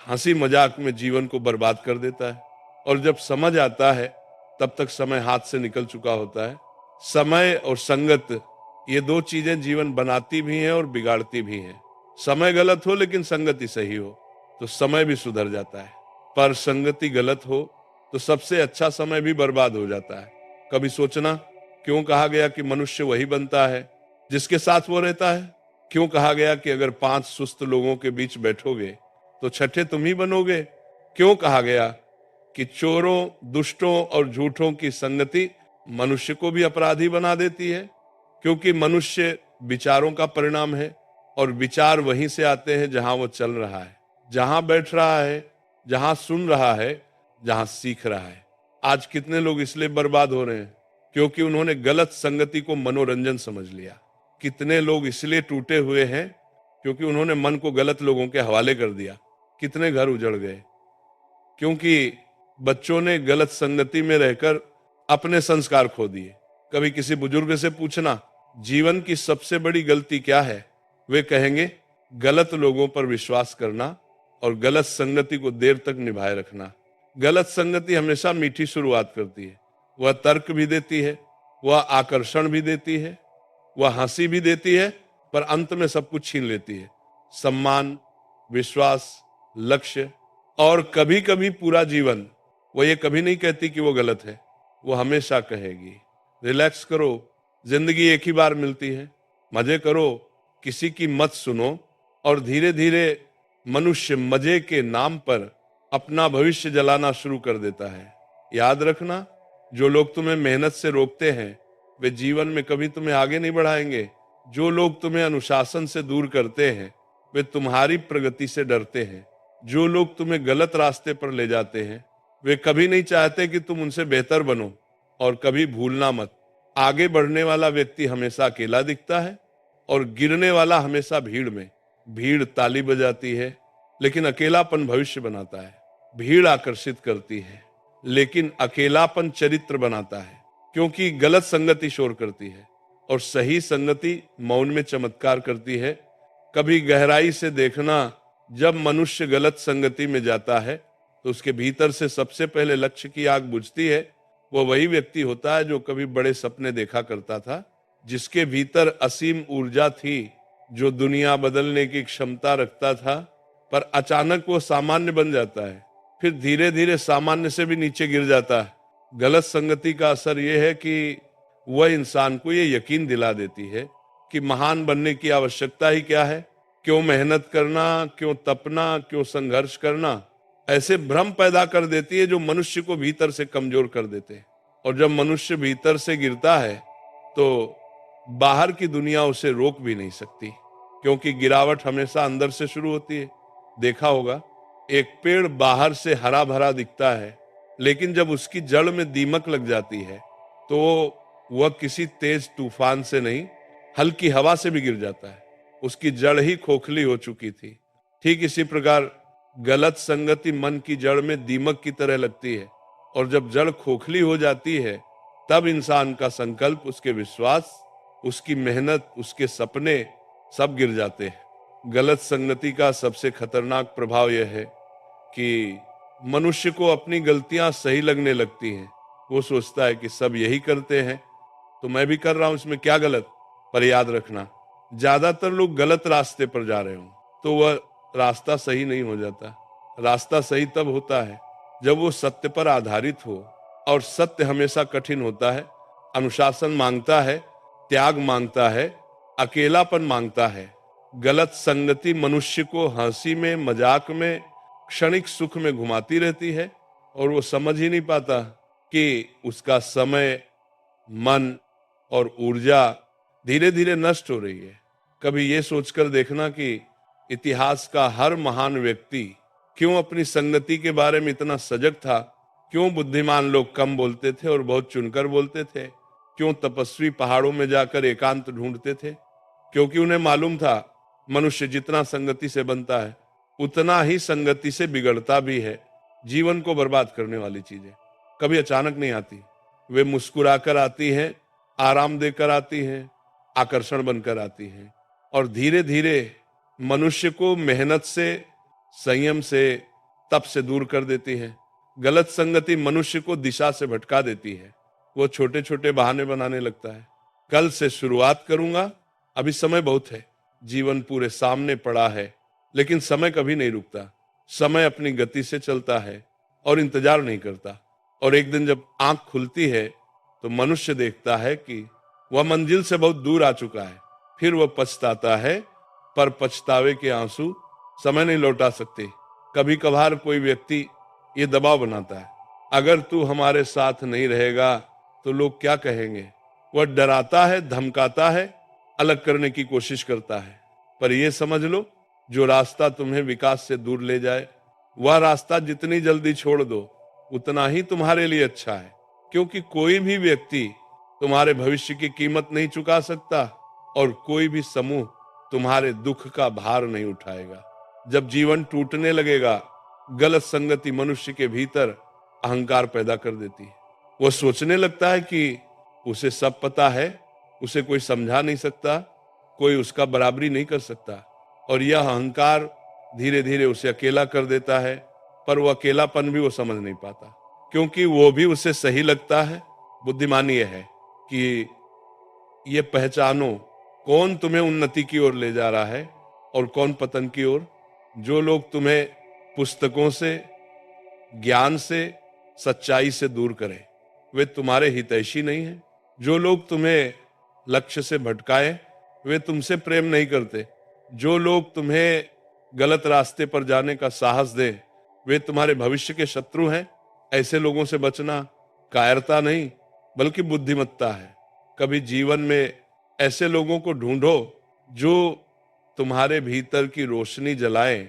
हंसी मजाक में जीवन को बर्बाद कर देता है, और जब समझ आता है तब तक समय हाथ से निकल चुका होता है। समय और संगत, ये दो चीजें जीवन बनाती भी हैं और बिगाड़ती भी हैं। समय गलत हो लेकिन संगति सही हो तो समय भी सुधर जाता है, पर संगति गलत हो तो सबसे अच्छा समय भी बर्बाद हो जाता है। कभी सोचना, क्यों कहा गया कि मनुष्य वही बनता है जिसके साथ वो रहता है? क्यों कहा गया कि अगर 5 सुस्त लोगों के बीच बैठोगे तो छठे तुम ही बनोगे? क्यों कहा गया कि चोरों, दुष्टों और झूठों की संगति मनुष्य को भी अपराधी बना देती है? क्योंकि मनुष्य विचारों का परिणाम है, और विचार वहीं से आते हैं जहां वो चल रहा है, जहां बैठ रहा है, जहां सुन रहा है, जहां सीख रहा है। आज कितने लोग इसलिए बर्बाद हो रहे हैं क्योंकि उन्होंने गलत संगति को मनोरंजन समझ लिया। कितने लोग इसलिए टूटे हुए हैं क्योंकि उन्होंने मन को गलत लोगों के हवाले कर दिया। कितने घर उजड़ गए क्योंकि बच्चों ने गलत संगति में रहकर अपने संस्कार खो दिए। कभी किसी बुजुर्ग से पूछना, जीवन की सबसे बड़ी गलती क्या है? वे कहेंगे, गलत लोगों पर विश्वास करना और गलत संगति को देर तक निभाए रखना। गलत संगति हमेशा मीठी शुरुआत करती है। वह तर्क भी देती है, वह आकर्षण भी देती है, वह हंसी भी देती है, पर अंत में सब कुछ छीन लेती है। सम्मान, विश्वास, लक्ष्य और कभी कभी पूरा जीवन। वो ये कभी नहीं कहती कि वो गलत है, वो हमेशा कहेगी, रिलैक्स करो, जिंदगी एक ही बार मिलती है, मजे करो, किसी की मत सुनो। और धीरे धीरे मनुष्य मजे के नाम पर अपना भविष्य जलाना शुरू कर देता है। याद रखना, जो लोग तुम्हें मेहनत से रोकते हैं वे जीवन में कभी तुम्हें आगे नहीं बढ़ाएंगे। जो लोग तुम्हें अनुशासन से दूर करते हैं वे तुम्हारी प्रगति से डरते हैं। जो लोग तुम्हें गलत रास्ते पर ले जाते हैं वे कभी नहीं चाहते कि तुम उनसे बेहतर बनो। और कभी भूलना मत, आगे बढ़ने वाला व्यक्ति हमेशा अकेला दिखता है और गिरने वाला हमेशा भीड़ में। भीड़ ताली बजाती है लेकिन अकेलापन भविष्य बनाता है। भीड़ आकर्षित करती है लेकिन अकेलापन चरित्र बनाता है, क्योंकि गलत संगति शोर करती है और सही संगति मौन में चमत्कार करती है। कभी गहराई से देखना, जब मनुष्य गलत संगति में जाता है तो उसके भीतर से सबसे पहले लक्ष्य की आग बुझती है। वो वही व्यक्ति होता है जो कभी बड़े सपने देखा करता था, जिसके भीतर असीम ऊर्जा थी, जो दुनिया बदलने की क्षमता रखता था, पर अचानक वो सामान्य बन जाता है, फिर धीरे धीरे सामान्य से भी नीचे गिर जाता है। गलत संगति का असर यह है कि वह इंसान को ये यकीन दिला देती है कि महान बनने की आवश्यकता ही क्या है, क्यों मेहनत करना, क्यों तपना, क्यों संघर्ष करना। ऐसे भ्रम पैदा कर देती है जो मनुष्य को भीतर से कमजोर कर देते हैं। और जब मनुष्य भीतर से गिरता है तो बाहर की दुनिया उसे रोक भी नहीं सकती, क्योंकि गिरावट हमेशा अंदर से शुरू होती है। देखा होगा, एक पेड़ बाहर से हरा भरा दिखता है, लेकिन जब उसकी जड़ में दीमक लग जाती है तो वह किसी तेज तूफान से नहीं, हल्की हवा से भी गिर जाता है। उसकी जड़ ही खोखली हो चुकी थी। ठीक इसी प्रकार गलत संगति मन की जड़ में दीमक की तरह लगती है, और जब जड़ खोखली हो जाती है तब इंसान का संकल्प, उसके विश्वास, उसकी मेहनत, उसके सपने सब गिर जाते हैं। गलत संगति का सबसे खतरनाक प्रभाव यह है कि मनुष्य को अपनी गलतियां सही लगने लगती हैं। वो सोचता है कि सब यही करते हैं तो मैं भी कर रहा हूं, इसमें क्या गलत। पर याद रखना, ज्यादातर लोग गलत रास्ते पर जा रहे हों तो वह रास्ता सही नहीं हो जाता। रास्ता सही तब होता है जब वो सत्य पर आधारित हो, और सत्य हमेशा कठिन होता है, अनुशासन मांगता है, त्याग मांगता है, अकेलापन मांगता है। गलत संगति मनुष्य को हंसी में, मजाक में, क्षणिक सुख में घुमाती रहती है, और वो समझ ही नहीं पाता कि उसका समय, मन और ऊर्जा धीरे धीरे नष्ट हो रही है। कभी ये सोचकर देखना कि इतिहास का हर महान व्यक्ति क्यों अपनी संगति के बारे में इतना सजग था, क्यों बुद्धिमान लोग कम बोलते थे और बहुत चुनकर बोलते थे, क्यों तपस्वी पहाड़ों में जाकर एकांत ढूंढते थे। क्योंकि उन्हें मालूम था मनुष्य जितना संगति से बनता है उतना ही संगति से बिगड़ता भी है। जीवन को बर्बाद करने वाली चीजें कभी अचानक नहीं आती, वे मुस्कुराकर आती हैं, आराम देकर आती हैं, आकर्षण बनकर आती हैं, और धीरे धीरे मनुष्य को मेहनत से, संयम से, तप से दूर कर देती है। गलत संगति मनुष्य को दिशा से भटका देती है। वो छोटे छोटे बहाने बनाने लगता है। कल से शुरुआत करूंगा, अभी समय बहुत है, जीवन पूरे सामने पड़ा है। लेकिन समय कभी नहीं रुकता। समय अपनी गति से चलता है और इंतजार नहीं करता। और एक दिन जब आंख खुलती है तो मनुष्य देखता है कि वह मंजिल से बहुत दूर आ चुका है। फिर वह पछताता है, पर पछतावे के आंसू समय नहीं लौटा सकते। कभी कभार कोई व्यक्ति ये दबाव बनाता है, अगर तू हमारे साथ नहीं रहेगा तो लोग क्या कहेंगे। वह डराता है, धमकाता है, अलग करने की कोशिश करता है। पर यह समझ लो, जो रास्ता तुम्हें विकास से दूर ले जाए, वह रास्ता जितनी जल्दी छोड़ दो उतना ही तुम्हारे लिए अच्छा है। क्योंकि कोई भी व्यक्ति तुम्हारे भविष्य की कीमत नहीं चुका सकता, और कोई भी समूह तुम्हारे दुख का भार नहीं उठाएगा। जब जीवन टूटने लगेगा, गलत संगति मनुष्य के भीतर अहंकार पैदा कर देती है। वो सोचने लगता है कि उसे सब पता है, उसे कोई समझा नहीं सकता, कोई उसका बराबरी नहीं कर सकता। और यह अहंकार धीरे धीरे उसे अकेला कर देता है। पर वो अकेलापन भी वो समझ नहीं पाता, क्योंकि वो भी उसे सही लगता है। बुद्धिमानी यह है कि ये पहचानो कौन तुम्हें उन्नति की ओर ले जा रहा है और कौन पतन की ओर। जो लोग तुम्हें पुस्तकों से, ज्ञान से, सच्चाई से दूर करें, वे तुम्हारे हितैषी नहीं हैं। जो लोग तुम्हें लक्ष्य से भटकाए, वे तुमसे प्रेम नहीं करते। जो लोग तुम्हें गलत रास्ते पर जाने का साहस दें, वे तुम्हारे भविष्य के शत्रु हैं। ऐसे लोगों से बचना कायरता नहीं, बल्कि बुद्धिमत्ता है। कभी जीवन में ऐसे लोगों को ढूंढो जो तुम्हारे भीतर की रोशनी जलाएं,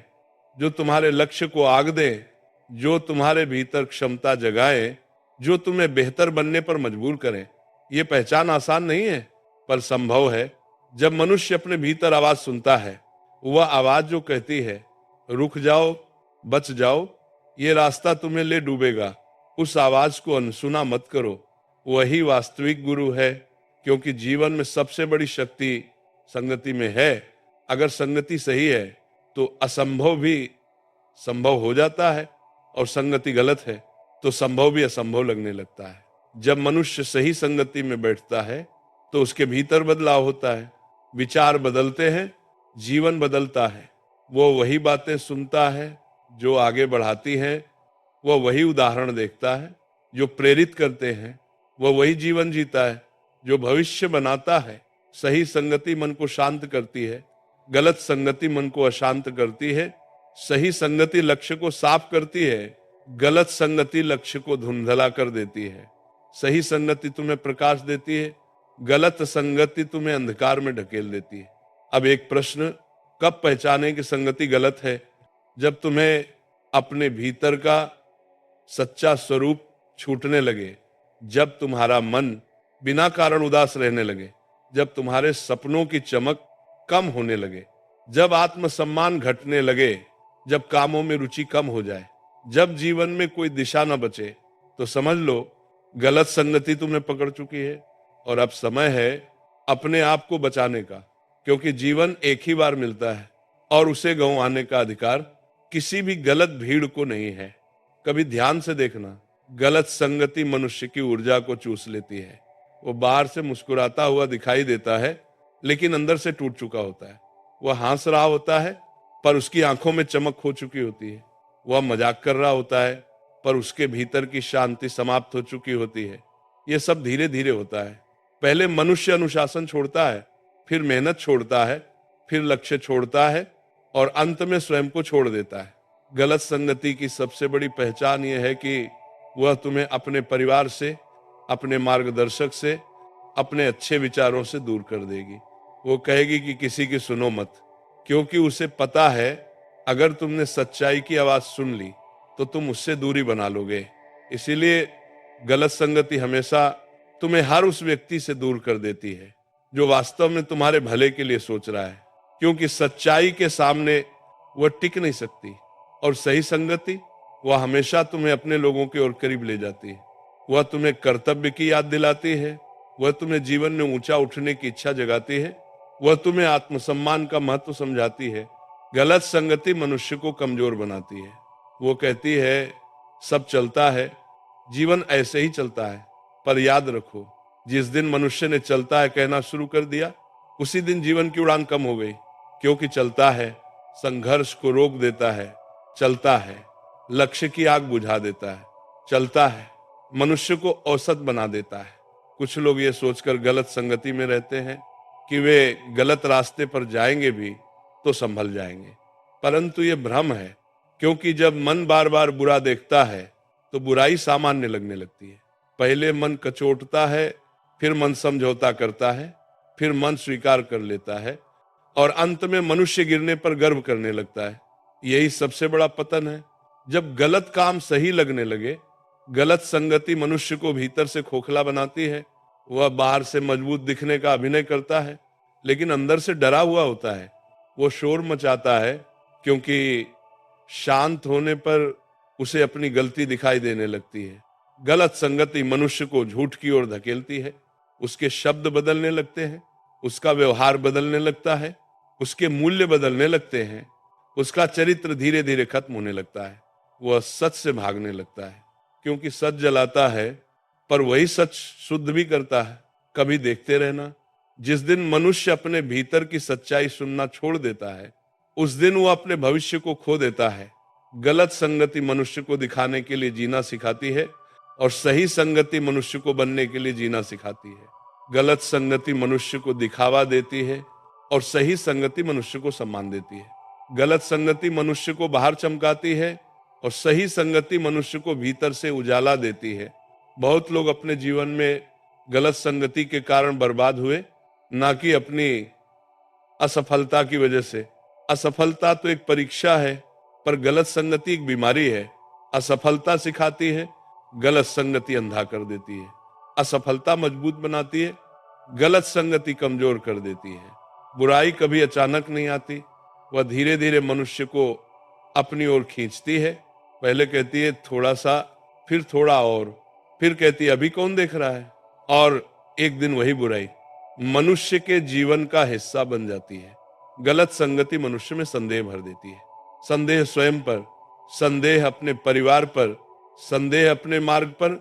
जो तुम्हारे लक्ष्य को आग दें, जो तुम्हारे भीतर क्षमता जगाएं, जो तुम्हें बेहतर बनने पर मजबूर करें। यह पहचान आसान नहीं है, पर संभव है। जब मनुष्य अपने भीतर आवाज सुनता है, वह आवाज जो कहती है रुक जाओ, बच जाओ, ये रास्ता तुम्हें ले डूबेगा, उस आवाज को अनसुना मत करो। वही वास्तविक गुरु है। क्योंकि जीवन में सबसे बड़ी शक्ति संगति में है। अगर संगति सही है तो असंभव भी संभव हो जाता है। और संगति गलत है तो संभव भी असंभव लगने लगता है। जब मनुष्य सही संगति में बैठता है तो उसके भीतर बदलाव होता है, विचार बदलते हैं, जीवन बदलता है। वो वही बातें सुनता है जो आगे बढ़ाती हैं, वो वही उदाहरण देखता है जो प्रेरित करते हैं, वो वही जीवन जीता है जो भविष्य बनाता है। सही संगति मन को शांत करती है, गलत संगति मन को अशांत करती है। सही संगति लक्ष्य को साफ करती है, गलत संगति लक्ष्य को धुंधला कर देती है। सही संगति तुम्हें प्रकाश देती है, गलत संगति तुम्हें अंधकार में ढकेल देती है। अब एक प्रश्न, कब पहचाने कि संगति गलत है? जब तुम्हें अपने भीतर का सच्चा स्वरूप छूटने लगे, जब तुम्हारा मन बिना कारण उदास रहने लगे, जब तुम्हारे सपनों की चमक कम होने लगे, जब आत्मसम्मान घटने लगे, जब कामों में रुचि कम हो जाए, जब जीवन में कोई दिशा न बचे, तो समझ लो गलत संगति तुम्हें पकड़ चुकी है और अब समय है अपने आप को बचाने का, क्योंकि जीवन एक ही बार मिलता है और उसे गंवाने का अधिकार किसी भी गलत भीड़ को नहीं है। कभी ध्यान से देखना, गलत संगति मनुष्य की ऊर्जा को चूस लेती है। वो बाहर से मुस्कुराता हुआ दिखाई देता है लेकिन अंदर से टूट चुका होता है। वह हंस रहा होता है पर उसकी आंखों में चमक खो चुकी होती है। वह मजाक कर रहा होता है पर उसके भीतर की शांति समाप्त हो चुकी होती है। ये सब धीरे धीरे होता है। पहले मनुष्य अनुशासन छोड़ता है, फिर मेहनत छोड़ता है, फिर लक्ष्य छोड़ता है और अंत में स्वयं को छोड़ देता है। गलत संगति की सबसे बड़ी पहचान यह है कि वह तुम्हें अपने परिवार से, अपने मार्गदर्शक से, अपने अच्छे विचारों से दूर कर देगी। वो कहेगी कि किसी की सुनो मत, क्योंकि उसे पता है अगर तुमने सच्चाई की आवाज सुन ली तो तुम उससे दूरी बना लोगे। इसीलिए गलत संगति हमेशा तुम्हें हर उस व्यक्ति से दूर कर देती है जो वास्तव में तुम्हारे भले के लिए सोच रहा है, क्योंकि सच्चाई के सामने वह टिक नहीं सकती। और सही संगति वह हमेशा तुम्हें अपने लोगों की ओर करीब ले जाती है। वह तुम्हें कर्तव्य की याद दिलाती है, वह तुम्हें जीवन में ऊंचा उठने की इच्छा जगाती है, वह तुम्हें आत्मसम्मान का महत्व समझाती है। गलत संगति मनुष्य को कमजोर बनाती है। वो कहती है सब चलता है, जीवन ऐसे ही चलता है, पर याद रखो जिस दिन मनुष्य ने चलता है कहना शुरू कर दिया, उसी दिन जीवन की उड़ान कम हो गई। क्योंकि चलता है संघर्ष को रोक देता है, चलता है लक्ष्य की आग बुझा देता है, चलता है मनुष्य को औसत बना देता है। कुछ लोग ये सोचकर गलत संगति में रहते हैं कि वे गलत रास्ते पर जाएंगे भी तो संभल जाएंगे, परंतु ये भ्रम है। क्योंकि जब मन बार बार बुरा देखता है तो बुराई सामान्य लगने लगती है। पहले मन कचोटता है, फिर मन समझौता करता है, फिर मन स्वीकार कर लेता है और अंत में मनुष्य गिरने पर गर्व करने लगता है। यही सबसे बड़ा पतन है। जब गलत काम सही लगने लगे, गलत संगति मनुष्य को भीतर से खोखला बनाती है। वह बाहर से मजबूत दिखने का अभिनय करता है लेकिन अंदर से डरा हुआ होता है। वो शोर मचाता है क्योंकि शांत होने पर उसे अपनी गलती दिखाई देने लगती है। गलत संगति मनुष्य को झूठ की ओर धकेलती है। उसके शब्द बदलने लगते हैं, उसका व्यवहार बदलने लगता है, उसके मूल्य बदलने लगते हैं, उसका चरित्र धीरे धीरे खत्म होने लगता है। वह सच से भागने लगता है, क्योंकि सच जलाता है पर वही सच शुद्ध भी करता है। कभी देखते रहना, जिस दिन मनुष्य अपने भीतर की सच्चाई सुनना छोड़ देता है, उस दिन वो अपने भविष्य को खो देता है। गलत संगति मनुष्य को दिखाने के लिए जीना सिखाती है और सही संगति मनुष्य को बनने के लिए जीना सिखाती है। गलत संगति मनुष्य को दिखावा देती है और सही संगति मनुष्य को सम्मान देती है। गलत संगति मनुष्य को बाहर चमकाती है और सही संगति मनुष्य को भीतर से उजाला देती है। बहुत लोग अपने जीवन में गलत संगति के कारण बर्बाद हुए, ना कि अपनी असफलता की वजह से। असफलता तो एक परीक्षा है, पर गलत संगति एक बीमारी है। असफलता सिखाती है, गलत संगति अंधा कर देती है। असफलता मजबूत बनाती है, गलत संगति कमजोर कर देती है। बुराई कभी अचानक नहीं आती, वह धीरे धीरे मनुष्य को अपनी ओर खींचती है। पहले कहती है थोड़ा सा, फिर थोड़ा और, फिर कहती है अभी कौन देख रहा है, और एक दिन वही बुराई मनुष्य के जीवन का हिस्सा बन जाती है। गलत संगति मनुष्य में संदेह भर देती है, संदेह स्वयं पर, संदेह अपने परिवार पर, संदेह अपने मार्ग पर।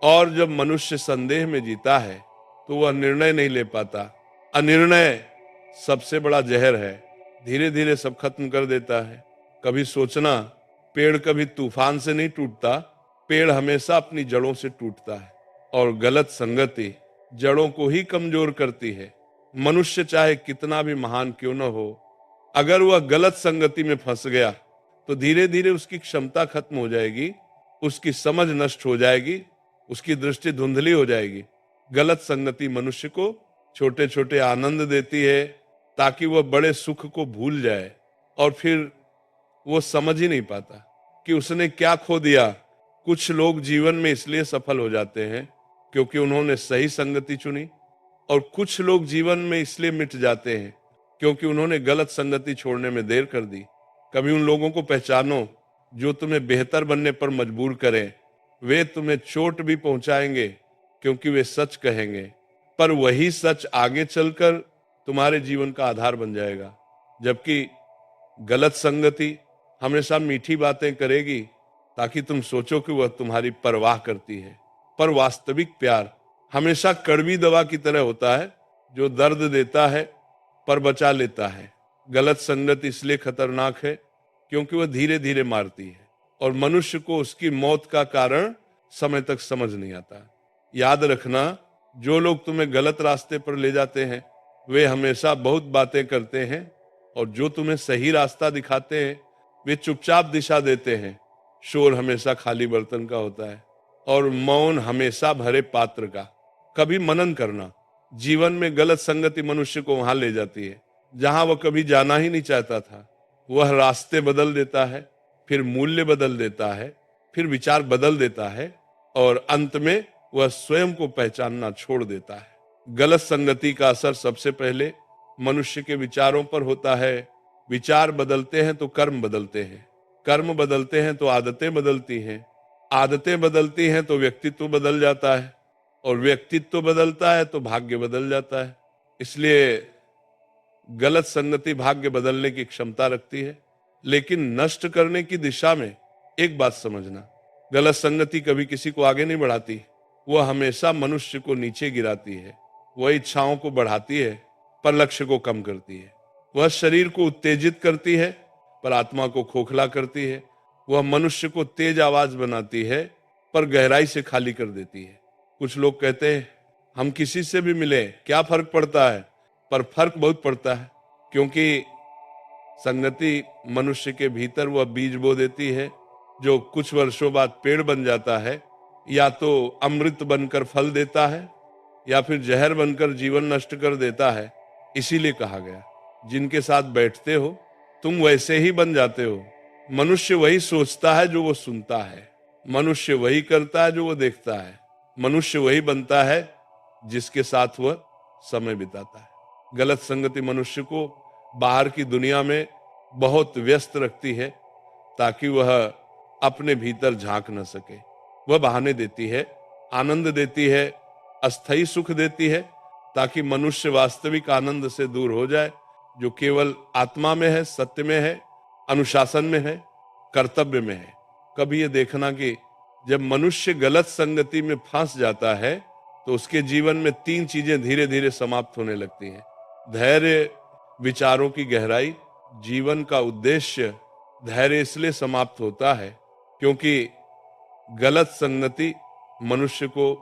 और जब मनुष्य संदेह में जीता है तो वह निर्णय नहीं ले पाता। अनिर्णय सबसे बड़ा जहर है, धीरे धीरे सब खत्म कर देता है। कभी सोचना, पेड़ कभी तूफान से नहीं टूटता, पेड़ हमेशा अपनी जड़ों से टूटता है। और गलत संगति जड़ों को ही कमजोर करती है। मनुष्य चाहे कितना भी महान क्यों न हो, अगर वह गलत संगति में फंस गया तो धीरे धीरे उसकी क्षमता खत्म हो जाएगी, उसकी समझ नष्ट हो जाएगी, उसकी दृष्टि धुंधली हो जाएगी। गलत संगति मनुष्य को छोटे छोटे आनंद देती है ताकि वह बड़े सुख को भूल जाए, और फिर वो समझ ही नहीं पाता कि उसने क्या खो दिया। कुछ लोग जीवन में इसलिए सफल हो जाते हैं क्योंकि उन्होंने सही संगति चुनी, और कुछ लोग जीवन में इसलिए मिट जाते हैं क्योंकि उन्होंने गलत संगति छोड़ने में देर कर दी। कभी उन लोगों को पहचानो जो तुम्हें बेहतर बनने पर मजबूर करें। वे तुम्हें चोट भी पहुंचाएंगे क्योंकि वे सच कहेंगे, पर वही सच आगे चलकर तुम्हारे जीवन का आधार बन जाएगा। जबकि गलत संगति हमेशा मीठी बातें करेगी ताकि तुम सोचो कि वह तुम्हारी परवाह करती है, पर वास्तविक प्यार हमेशा कड़वी दवा की तरह होता है जो दर्द देता है पर बचा लेता है। गलत संगत इसलिए खतरनाक है क्योंकि वह धीरे धीरे मारती है और मनुष्य को उसकी मौत का कारण समय तक समझ नहीं आता। याद रखना, जो लोग तुम्हें गलत रास्ते पर ले जाते हैं वे हमेशा बहुत बातें करते हैं, और जो तुम्हें सही रास्ता दिखाते हैं वे चुपचाप दिशा देते हैं। शोर हमेशा खाली बर्तन का होता है और मौन हमेशा भरे पात्र का। कभी मनन करना, जीवन में गलत संगति मनुष्य को वहां ले जाती है जहां वह कभी जाना ही नहीं चाहता था। वह रास्ते बदल देता है, फिर मूल्य बदल देता है, फिर विचार बदल देता है, और अंत में वह स्वयं को पहचानना छोड़ देता है। गलत संगति का असर सबसे पहले मनुष्य के विचारों पर होता है। विचार बदलते हैं तो कर्म बदलते हैं, कर्म बदलते हैं तो आदतें बदलती हैं, आदतें बदलती हैं तो व्यक्तित्व बदल जाता है, और व्यक्तित्व बदलता है तो भाग्य बदल जाता है। इसलिए गलत संगति भाग्य बदलने की क्षमता रखती है, लेकिन नष्ट करने की दिशा में एक बात समझना, गलत संगति कभी किसी को आगे नहीं बढ़ाती, वह हमेशा मनुष्य को नीचे गिराती है। वह इच्छाओं को बढ़ाती है पर लक्ष्य को कम करती है। वह शरीर को उत्तेजित करती है पर आत्मा को खोखला करती है। वह मनुष्य को तेज आवाज बनाती है पर गहराई से खाली कर देती है। कुछ लोग कहते हैं हम किसी से भी मिले क्या फर्क पड़ता है, पर फर्क बहुत पड़ता है, क्योंकि संगति मनुष्य के भीतर वह बीज बो देती है जो कुछ वर्षों बाद पेड़ बन जाता है, या तो अमृत बनकर फल देता है या फिर जहर बनकर जीवन नष्ट कर देता है। इसीलिए कहा गया, जिनके साथ बैठते हो तुम वैसे ही बन जाते हो। मनुष्य वही सोचता है जो वो सुनता है, मनुष्य वही करता है जो वो देखता है, मनुष्य वही बनता है जिसके साथ वह समय बिताता है। गलत संगति मनुष्य को बाहर की दुनिया में बहुत व्यस्त रखती है ताकि वह अपने भीतर झांक न सके। वह बहाने देती है, आनंद देती है, अस्थायी सुख देती है, ताकि मनुष्य वास्तविक आनंद से दूर हो जाए जो केवल आत्मा में है, सत्य में है, अनुशासन में है, कर्तव्य में है। कभी ये देखना कि जब मनुष्य गलत संगति में फंस जाता है तो उसके जीवन में तीन चीजें धीरे धीरे समाप्त होने लगती हैं: धैर्य, विचारों की गहराई, जीवन का उद्देश्य। धैर्य इसलिए समाप्त होता है क्योंकि गलत संगति मनुष्य को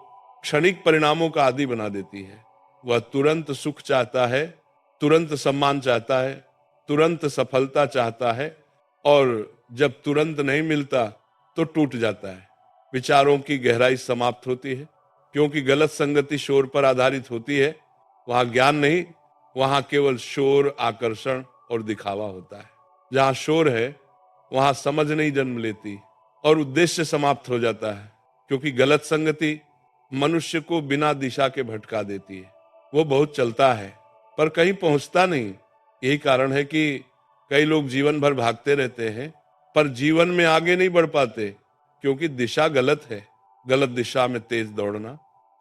क्षणिक परिणामों का आदी बना देती है। वह तुरंत सुख चाहता है, तुरंत सम्मान चाहता है, तुरंत सफलता चाहता है, और जब तुरंत नहीं मिलता तो टूट जाता है। विचारों की गहराई समाप्त होती है क्योंकि गलत संगति शोर पर आधारित होती है। वहां ज्ञान नहीं, वहां केवल शोर, आकर्षण और दिखावा होता है। जहां शोर है वहां समझ नहीं जन्म लेती और उद्देश्य समाप्त हो जाता है, क्योंकि गलत संगति मनुष्य को बिना दिशा के भटका देती है। वो बहुत चलता है पर कहीं पहुंचता नहीं। यही कारण है कि कई लोग जीवन भर भागते रहते हैं पर जीवन में आगे नहीं बढ़ पाते, क्योंकि दिशा गलत है। गलत दिशा में तेज दौड़ना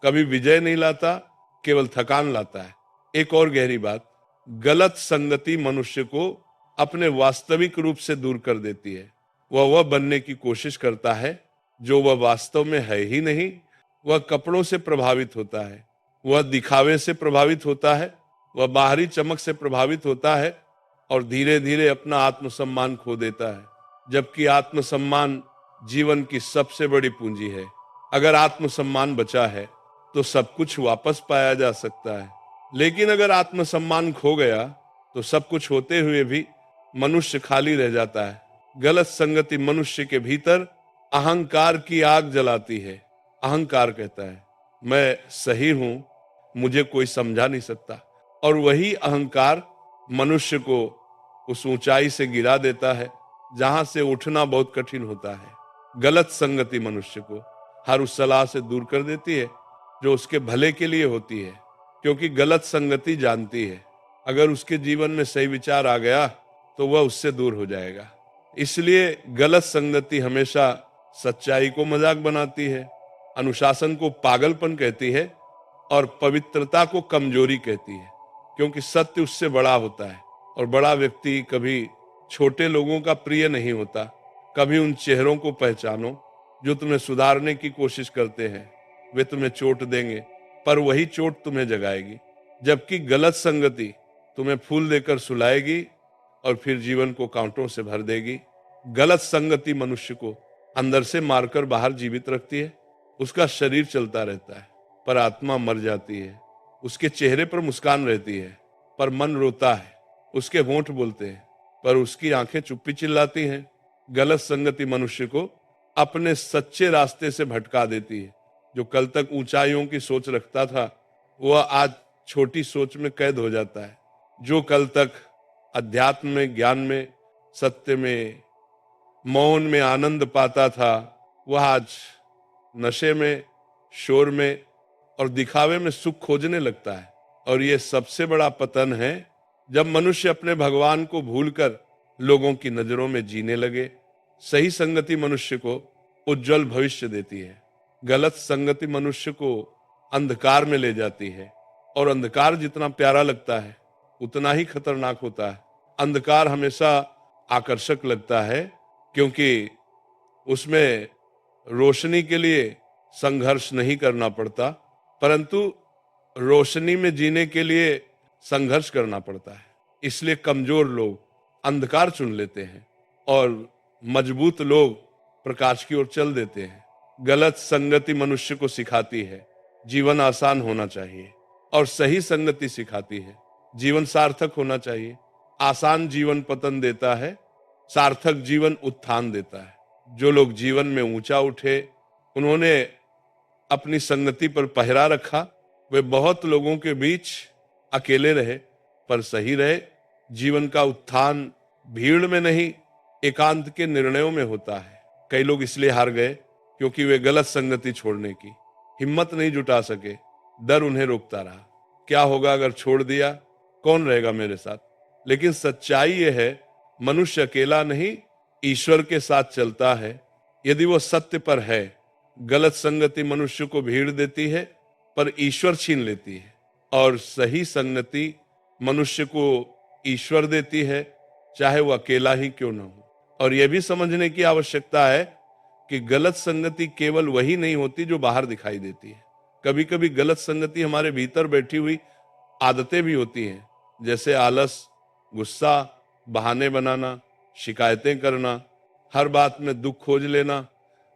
कभी विजय नहीं लाता, केवल थकान लाता है। एक और गहरी बात, गलत संगति मनुष्य को अपने वास्तविक रूप से दूर कर देती है। वह बनने की कोशिश करता है जो वह वास्तव में है ही नहीं। वह कपड़ों से प्रभावित होता है, वह दिखावे से प्रभावित होता है, वह बाहरी चमक से प्रभावित होता है और धीरे धीरे अपना आत्मसम्मान खो देता है। जबकि आत्मसम्मान जीवन की सबसे बड़ी पूंजी है। अगर आत्मसम्मान बचा है तो सब कुछ वापस पाया जा सकता है, लेकिन अगर आत्मसम्मान खो गया तो सब कुछ होते हुए भी मनुष्य खाली रह जाता है। गलत संगति मनुष्य के भीतर अहंकार की आग जलाती है। अहंकार कहता है मैं सही हूं, मुझे कोई समझा नहीं सकता, और वही अहंकार मनुष्य को उस ऊंचाई से गिरा देता है जहां से उठना बहुत कठिन होता है। गलत संगति मनुष्य को हर उस सलाह से दूर कर देती है जो उसके भले के लिए होती है, क्योंकि गलत संगति जानती है अगर उसके जीवन में सही विचार आ गया तो वह उससे दूर हो जाएगा। इसलिए गलत संगति हमेशा सच्चाई को मजाक बनाती है, अनुशासन को पागलपन कहती है और पवित्रता को कमजोरी कहती है, क्योंकि सत्य उससे बड़ा होता है और बड़ा व्यक्ति कभी छोटे लोगों का प्रिय नहीं होता। कभी उन चेहरों को पहचानो जो तुम्हें सुधारने की कोशिश करते हैं। वे तुम्हें चोट देंगे पर वही चोट तुम्हें जगाएगी, जबकि गलत संगति तुम्हें फूल देकर सुलाएगी और फिर जीवन को कांटों से भर देगी। गलत संगति मनुष्य को अंदर से मारकर बाहर जीवित रखती है। उसका शरीर चलता रहता है पर आत्मा मर जाती है। उसके चेहरे पर मुस्कान रहती है पर मन रोता है। उसके होंठ बोलते हैं पर उसकी आंखें चुप्पी चिल्लाती हैं। गलत संगति मनुष्य को अपने सच्चे रास्ते से भटका देती है। जो कल तक ऊंचाइयों की सोच रखता था वह आज छोटी सोच में कैद हो जाता है। जो कल तक अध्यात्म में, ज्ञान में, सत्य में, मौन में आनंद पाता था वह आज नशे में, शोर में और दिखावे में सुख खोजने लगता है। और यह सबसे बड़ा पतन है जब मनुष्य अपने भगवान को भूलकर लोगों की नजरों में जीने लगे। सही संगति मनुष्य को उज्जवल भविष्य देती है। गलत संगति मनुष्य को अंधकार में ले जाती है और अंधकार जितना प्यारा लगता है उतना ही खतरनाक होता है। अंधकार हमेशा आकर्षक लगता है क्योंकि उसमें रोशनी के लिए संघर्ष नहीं करना पड़ता, परंतु रोशनी में जीने के लिए संघर्ष करना पड़ता है। इसलिए कमजोर लोग अंधकार चुन लेते हैं और मजबूत लोग प्रकाश की ओर चल देते हैं। गलत संगति मनुष्य को सिखाती है जीवन आसान होना चाहिए और सही संगति सिखाती है जीवन सार्थक होना चाहिए। आसान जीवन पतन देता है, सार्थक जीवन उत्थान देता है। जो लोग जीवन में ऊंचा उठे, उन्होंने अपनी संगति पर पहरा रखा, वे बहुत लोगों के बीच अकेले रहे पर सही रहे। जीवन का उत्थान भीड़ में नहीं, एकांत के निर्णयों में होता है। कई लोग इसलिए हार गए क्योंकि वे गलत संगति छोड़ने की हिम्मत नहीं जुटा सके। डर उन्हें रोकता रहा, क्या होगा अगर छोड़ दिया, कौन रहेगा मेरे साथ। लेकिन सच्चाई यह है मनुष्य अकेला नहीं, ईश्वर के साथ चलता है यदि वो सत्य पर है। गलत संगति मनुष्य को भीड़ देती है पर ईश्वर छीन लेती है, और सही संगति मनुष्य को ईश्वर देती है चाहे वो अकेला ही क्यों न हो। और यह भी समझने की आवश्यकता है कि गलत संगति केवल वही नहीं होती जो बाहर दिखाई देती है। कभी कभी गलत संगति हमारे भीतर बैठी हुई आदतें भी होती हैं, जैसे आलस, गुस्सा, बहाने बनाना, शिकायतें करना, हर बात में दुख खोज लेना,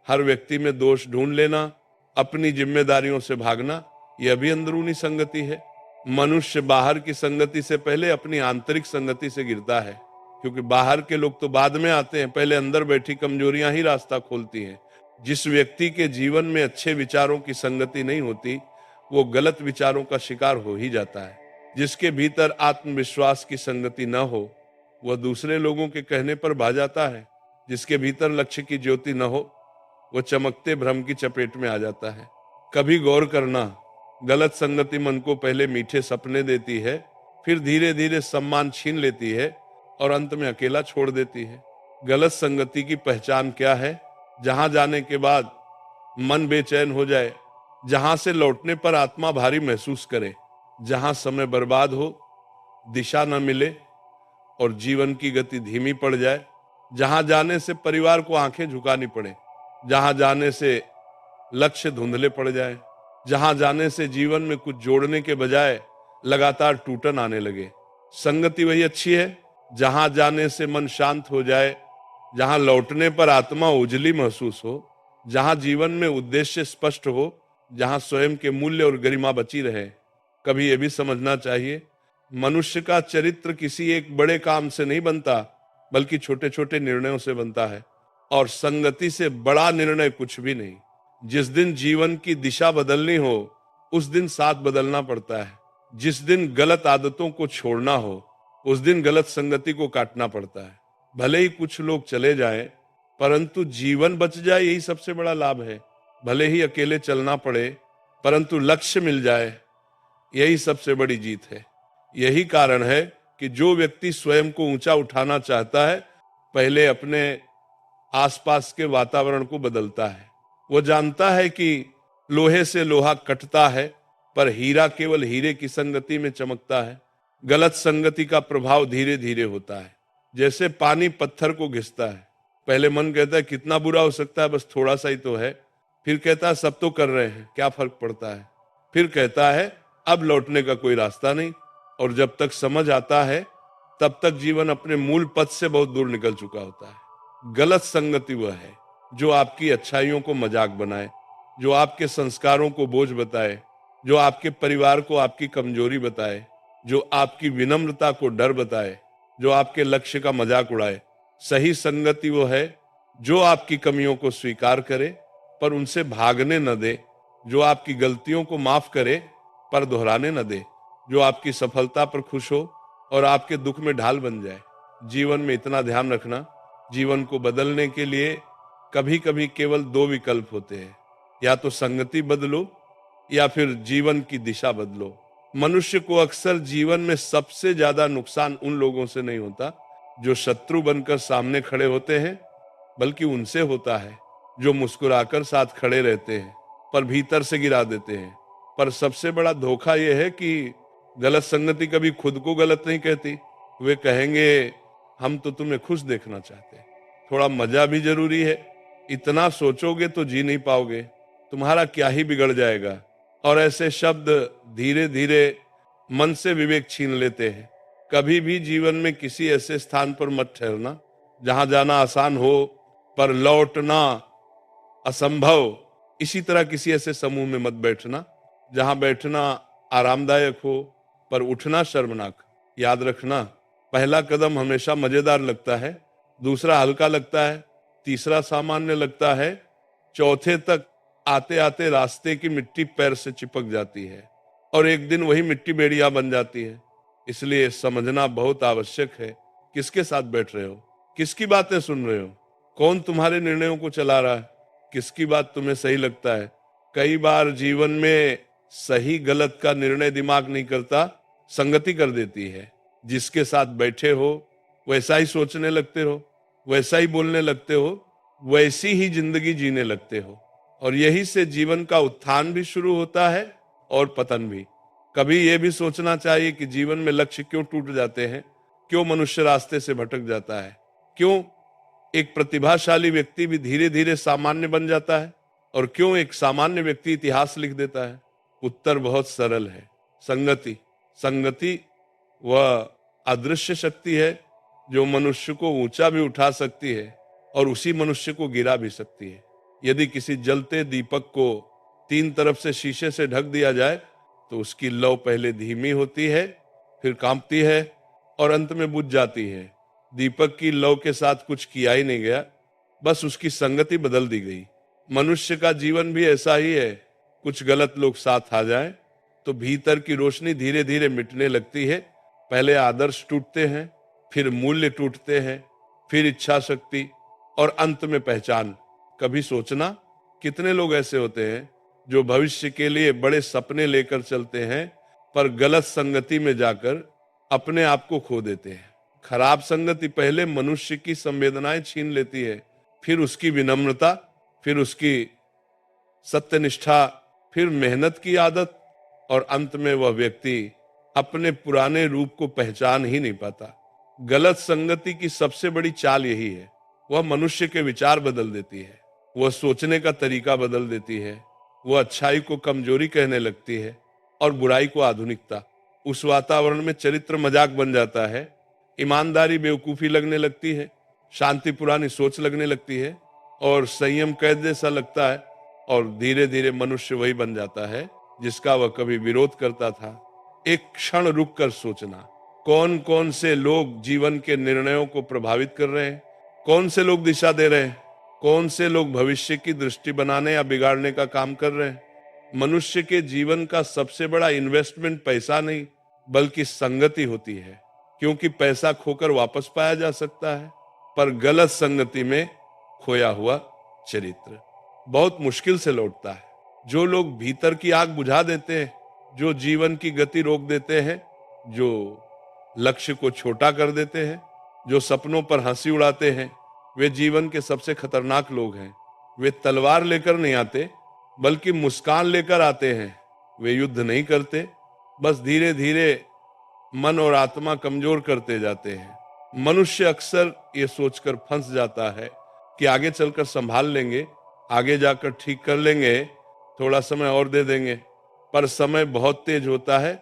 हर व्यक्ति में दोष ढूंढ लेना, अपनी जिम्मेदारियों से भागना। यह भी अंदरूनी संगति है। मनुष्य बाहर की संगति से पहले अपनी आंतरिक संगति से गिरता है, क्योंकि बाहर के लोग तो बाद में आते हैं, पहले अंदर बैठी कमजोरियां ही रास्ता खोलती हैं। जिस व्यक्ति के जीवन में अच्छे विचारों की संगति नहीं होती वो गलत विचारों का शिकार हो ही जाता है। जिसके भीतर आत्मविश्वास की संगति न हो वह दूसरे लोगों के कहने पर भा जाता है। जिसके भीतर लक्ष्य की ज्योति न हो वह चमकते भ्रम की चपेट में आ जाता है। कभी गौर करना, गलत संगति मन को पहले मीठे सपने देती है, फिर धीरे धीरे सम्मान छीन लेती है और अंत में अकेला छोड़ देती है। गलत संगति की पहचान क्या है? जहां जाने के बाद मन बेचैन हो जाए, जहां से लौटने पर आत्मा भारी महसूस करे, जहां समय बर्बाद हो, दिशा न मिले और जीवन की गति धीमी पड़ जाए, जहां जाने से परिवार को आंखें झुकानी पड़े, जहां जाने से लक्ष्य धुंधले पड़ जाए, जहां जाने से जीवन में कुछ जोड़ने के बजाय लगातार टूटन आने लगे। संगति वही अच्छी है जहां जाने से मन शांत हो जाए, जहां लौटने पर आत्मा उजली महसूस हो, जहां जीवन में उद्देश्य स्पष्ट हो, जहां स्वयं के मूल्य और गरिमा बची रहे। कभी यह भी समझना चाहिए, मनुष्य का चरित्र किसी एक बड़े काम से नहीं बनता, बल्कि छोटे छोटे निर्णयों से बनता है। और संगति से बड़ा निर्णय कुछ भी नहीं। जिस दिन जीवन की दिशा बदलनी हो, उस दिन साथ बदलना पड़ता है। जिस दिन गलत आदतों को छोड़ना हो, उस दिन गलत संगति को काटना पड़ता है। भले ही कुछ लोग चले जाएं, परंतु जीवन बच जाए, यही सबसे बड़ा लाभ है। भले ही अकेले चलना पड़े, परंतु लक्ष्य मिल जाए, यही सबसे बड़ी जीत है। यही कारण है कि जो व्यक्ति स्वयं को ऊंचा उठाना चाहता है, पहले अपने आसपास के वातावरण को बदलता है। वो जानता है कि लोहे से लोहा कटता है, पर हीरा केवल हीरे की संगति में चमकता है। गलत संगति का प्रभाव धीरे धीरे होता है, जैसे पानी पत्थर को घिसता है। पहले मन कहता है कितना बुरा हो सकता है, बस थोड़ा सा ही तो है। फिर कहता है सब तो कर रहे हैं, क्या फर्क पड़ता है। फिर कहता है अब लौटने का कोई रास्ता नहीं। और जब तक समझ आता है, तब तक जीवन अपने मूल पथ से बहुत दूर निकल चुका होता है। गलत संगति वह है जो आपकी अच्छाइयों को मजाक बनाए, जो आपके संस्कारों को बोझ बताए, जो आपके परिवार को आपकी कमजोरी बताए, जो आपकी विनम्रता को डर बताए, जो आपके लक्ष्य का मजाक उड़ाए। सही संगति वो है जो आपकी कमियों को स्वीकार करे पर उनसे भागने न दे, जो आपकी गलतियों को माफ करे पर दोहराने न दे, जो आपकी सफलता पर खुश हो और आपके दुख में ढाल बन जाए। जीवन में इतना ध्यान रखना, जीवन को बदलने के लिए कभी कभी केवल दो विकल्प होते हैं, या तो संगति बदलो या फिर जीवन की दिशा बदलो। मनुष्य को अक्सर जीवन में सबसे ज्यादा नुकसान उन लोगों से नहीं होता जो शत्रु बनकर सामने खड़े होते हैं, बल्कि उनसे होता है जो मुस्कुराकर साथ खड़े रहते हैं पर भीतर से गिरा देते हैं। पर सबसे बड़ा धोखा यह है कि गलत संगति कभी खुद को गलत नहीं कहती। वे कहेंगे हम तो तुम्हें खुश देखना चाहते हैं, थोड़ा मजा भी जरूरी है, इतना सोचोगे तो जी नहीं पाओगे, तुम्हारा क्या ही बिगड़ जाएगा। और ऐसे शब्द धीरे धीरे मन से विवेक छीन लेते हैं। कभी भी जीवन में किसी ऐसे स्थान पर मत ठहरना जहां जाना आसान हो पर लौटना असंभव। इसी तरह किसी ऐसे समूह में मत बैठना जहां बैठना आरामदायक हो पर उठना शर्मनाक। याद रखना, पहला कदम हमेशा मजेदार लगता है, दूसरा हल्का लगता है, तीसरा सामान्य लगता है, चौथे तक आते आते रास्ते की मिट्टी पैर से चिपक जाती है और एक दिन वही मिट्टी बेड़िया बन जाती है। इसलिए समझना बहुत आवश्यक है, किसके साथ बैठ रहे हो, किसकी बातें सुन रहे हो, कौन तुम्हारे निर्णयों को चला रहा है, किसकी बात तुम्हें सही लगता है। कई बार जीवन में सही गलत का निर्णय दिमाग नहीं करता, संगति कर देती है। जिसके साथ बैठे हो वैसा ही सोचने लगते हो, वैसा ही बोलने लगते हो, वैसी ही जिंदगी जीने लगते हो। और यही से जीवन का उत्थान भी शुरू होता है और पतन भी। कभी यह भी सोचना चाहिए कि जीवन में लक्ष्य क्यों टूट जाते हैं, क्यों मनुष्य रास्ते से भटक जाता है, क्यों एक प्रतिभाशाली व्यक्ति भी धीरे धीरे सामान्य बन जाता है और क्यों एक सामान्य व्यक्ति इतिहास लिख देता है। उत्तर बहुत सरल है, संगति। संगति वह अदृश्य शक्ति है जो मनुष्य को ऊंचा भी उठा सकती है और उसी मनुष्य को गिरा भी सकती है। यदि किसी जलते दीपक को तीन तरफ से शीशे से ढक दिया जाए तो उसकी लौ पहले धीमी होती है, फिर कांपती है और अंत में बुझ जाती है। दीपक की लौ के साथ कुछ किया ही नहीं गया, बस उसकी संगति बदल दी गई। मनुष्य का जीवन भी ऐसा ही है। कुछ गलत लोग साथ आ जाएं तो भीतर की रोशनी धीरे धीरे मिटने लगती है। पहले आदर्श टूटते हैं, फिर मूल्य टूटते हैं, फिर इच्छा शक्ति और अंत में पहचान। कभी सोचना, कितने लोग ऐसे होते हैं जो भविष्य के लिए बड़े सपने लेकर चलते हैं पर गलत संगति में जाकर अपने आप को खो देते हैं। खराब संगति पहले मनुष्य की संवेदनाएं छीन लेती है, फिर उसकी विनम्रता, फिर उसकी सत्यनिष्ठा, फिर मेहनत की आदत और अंत में वह व्यक्ति अपने पुराने रूप को पहचान ही नहीं पाता। गलत संगति की सबसे बड़ी चाल यही है, वह मनुष्य के विचार बदल देती है, वह सोचने का तरीका बदल देती है, वह अच्छाई को कमजोरी कहने लगती है और बुराई को आधुनिकता। उस वातावरण में चरित्र मजाक बन जाता है, ईमानदारी बेवकूफी लगने लगती है, शांति पुरानी सोच लगने लगती है और संयम कैद जैसा लगता है। और धीरे धीरे मनुष्य वही बन जाता है जिसका वह कभी विरोध करता था। एक क्षण रुक कर सोचना, कौन कौन से लोग जीवन के निर्णयों को प्रभावित कर रहे हैं, कौन से लोग दिशा दे रहे हैं, कौन से लोग भविष्य की दृष्टि बनाने या बिगाड़ने का काम कर रहे हैं। मनुष्य के जीवन का सबसे बड़ा इन्वेस्टमेंट पैसा नहीं बल्कि संगति होती है, क्योंकि पैसा खोकर वापस पाया जा सकता है, पर गलत संगति में खोया हुआ चरित्र बहुत मुश्किल से लौटता है। जो लोग भीतर की आग बुझा देते हैं, जो जीवन की गति रोक देते हैं, जो लक्ष्य को छोटा कर देते हैं, जो सपनों पर हंसी उड़ाते हैं, वे जीवन के सबसे खतरनाक लोग हैं। वे तलवार लेकर नहीं आते बल्कि मुस्कान लेकर आते हैं। वे युद्ध नहीं करते, बस धीरे धीरे मन और आत्मा कमजोर करते जाते हैं। मनुष्य अक्सर ये सोचकर फंस जाता है कि आगे चलकर संभाल लेंगे, आगे जाकर ठीक कर लेंगे, थोड़ा समय और दे देंगे, पर समय बहुत तेज होता है,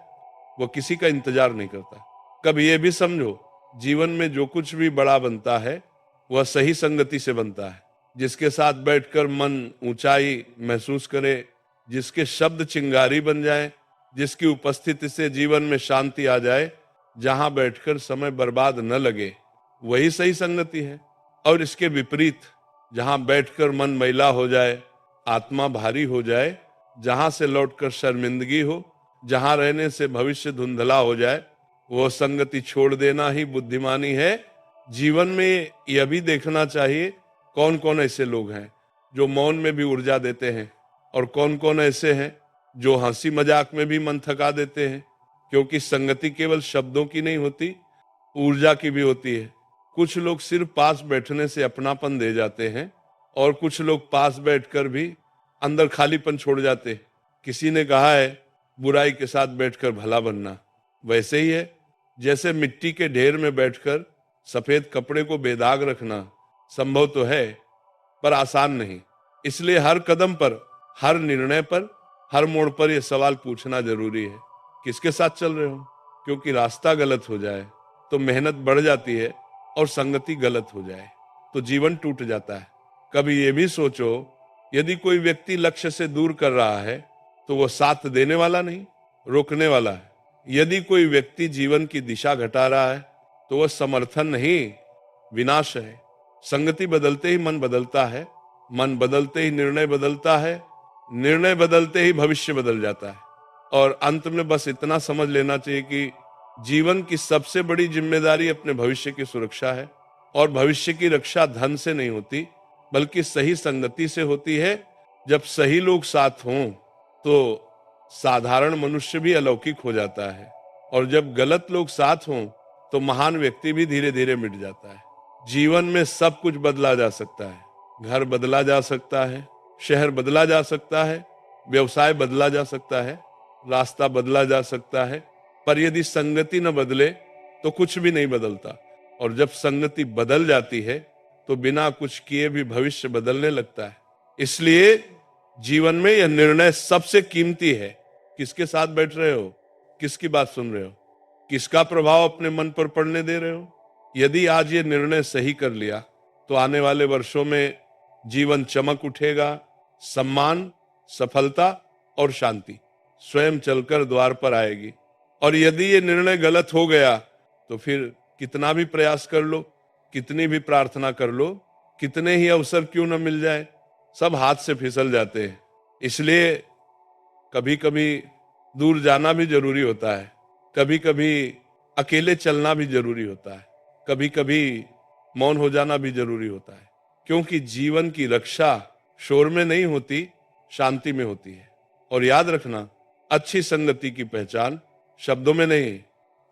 वो किसी का इंतजार नहीं करता। कभी ये भी समझो, जीवन में जो कुछ भी बड़ा बनता है वह सही संगति से बनता है। जिसके साथ बैठकर मन ऊंचाई महसूस करे, जिसके शब्द चिंगारी बन जाए, जिसकी उपस्थिति से जीवन में शांति आ जाए, जहां बैठकर समय बर्बाद न लगे, वही सही संगति है। और इसके विपरीत, जहां बैठकर मन मैला हो जाए, आत्मा भारी हो जाए, जहां से लौटकर शर्मिंदगी हो, जहां रहने से भविष्य धुंधला हो जाए, वो संगति छोड़ देना ही बुद्धिमानी है। जीवन में यह भी देखना चाहिए कौन कौन ऐसे लोग हैं जो मौन में भी ऊर्जा देते हैं और कौन कौन ऐसे हैं जो हंसी मजाक में भी मन थका देते हैं, क्योंकि संगति केवल शब्दों की नहीं होती, ऊर्जा की भी होती है। कुछ लोग सिर्फ पास बैठने से अपनापन दे जाते हैं और कुछ लोग पास बैठकर भी अंदर खालीपन छोड़ जाते हैं। किसी ने कहा है, बुराई के साथ बैठकर भला बनना वैसे ही है जैसे मिट्टी के ढेर में बैठकर सफेद कपड़े को बेदाग रखना। संभव तो है पर आसान नहीं। इसलिए हर कदम पर, हर निर्णय पर, हर मोड़ पर यह सवाल पूछना जरूरी है, किसके साथ चल रहे हो? क्योंकि रास्ता गलत हो जाए तो मेहनत बढ़ जाती है और संगति गलत हो जाए तो जीवन टूट जाता है। कभी ये भी सोचो, यदि कोई व्यक्ति लक्ष्य से दूर कर रहा है तो वह साथ देने वाला नहीं, रोकने वाला है। यदि कोई व्यक्ति जीवन की दिशा घटा रहा है तो वह समर्थन नहीं, विनाश है। संगति बदलते ही मन बदलता है, मन बदलते ही निर्णय बदलता है, निर्णय बदलते ही भविष्य बदल जाता है। और अंत में बस इतना समझ लेना चाहिए कि जीवन की सबसे बड़ी जिम्मेदारी अपने भविष्य की सुरक्षा है और भविष्य की रक्षा धन से नहीं होती बल्कि सही संगति से होती है। जब सही लोग साथ हों तो साधारण मनुष्य भी अलौकिक हो जाता है और जब गलत लोग साथ हों तो महान व्यक्ति भी धीरे धीरे मिट जाता है। जीवन में सब कुछ बदला जा सकता है, घर बदला जा सकता है, शहर बदला जा सकता है, व्यवसाय बदला जा सकता है, रास्ता बदला जा सकता है, पर यदि संगति न बदले तो कुछ भी नहीं बदलता। और जब संगति बदल जाती है तो बिना कुछ किए भी भविष्य बदलने लगता है। इसलिए जीवन में यह निर्णय सबसे कीमती है, किसके साथ बैठ रहे हो, किसकी बात सुन रहे हो, किसका प्रभाव अपने मन पर पड़ने दे रहे हो। यदि आज ये निर्णय सही कर लिया तो आने वाले वर्षों में जीवन चमक उठेगा। सम्मान, सफलता और शांति स्वयं चलकर द्वार पर आएगी। और यदि ये निर्णय गलत हो गया तो फिर कितना भी प्रयास कर लो, कितनी भी प्रार्थना कर लो, कितने ही अवसर क्यों न मिल जाए, सब हाथ से फिसल जाते हैं। इसलिए कभी कभी दूर जाना भी जरूरी होता है, कभी कभी अकेले चलना भी जरूरी होता है, कभी कभी मौन हो जाना भी जरूरी होता है, क्योंकि जीवन की रक्षा शोर में नहीं होती, शांति में होती है। और याद रखना, अच्छी संगति की पहचान शब्दों में नहीं,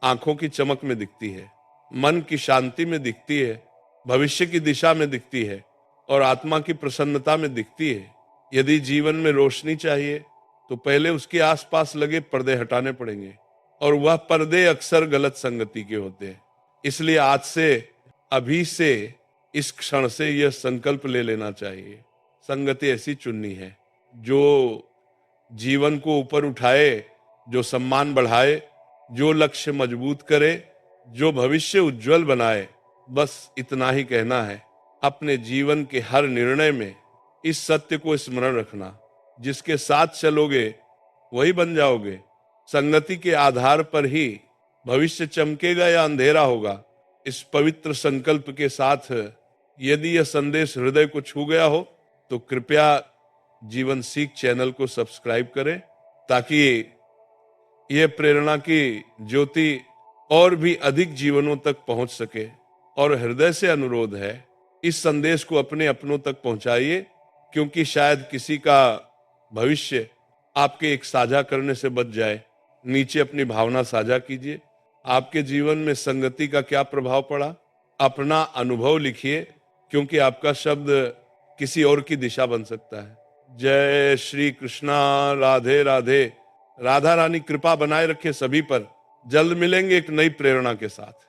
आंखों की चमक में दिखती है, मन की शांति में दिखती है, भविष्य की दिशा में दिखती है और आत्मा की प्रसन्नता में दिखती है। यदि जीवन में रोशनी चाहिए तो पहले उसके आसपास लगे पर्दे हटाने पड़ेंगे और वह पर्दे अक्सर गलत संगति के होते हैं। इसलिए आज से, अभी से इस क्षण से यह संकल्प ले लेना चाहिए, संगति ऐसी चुननी है जो जीवन को ऊपर उठाए, जो सम्मान बढ़ाए, जो लक्ष्य मजबूत करे, जो भविष्य उज्जवल बनाए। बस इतना ही कहना है। अपने जीवन के हर निर्णय में इस सत्य को स्मरण रखना, जिसके साथ चलोगे वही बन जाओगे। संगति के आधार पर ही भविष्य चमकेगा या अंधेरा होगा। इस पवित्र संकल्प के साथ यदि यह संदेश हृदय को छू गया हो तो कृपया जीवन सीख चैनल को सब्सक्राइब करें, ताकि यह प्रेरणा की ज्योति और भी अधिक जीवनों तक पहुंच सके। और हृदय से अनुरोध है, इस संदेश को अपने अपनों तक पहुंचाइए, क्योंकि शायद किसी का भविष्य आपके एक साझा करने से बच जाए। नीचे अपनी भावना साझा कीजिए। आपके जीवन में संगति का क्या प्रभाव पड़ा, अपना अनुभव लिखिए, क्योंकि आपका शब्द किसी और की दिशा बन सकता है। जय श्री कृष्णा। राधे राधे। राधा रानी कृपा बनाए रखे सभी पर। जल्द मिलेंगे एक नई प्रेरणा के साथ।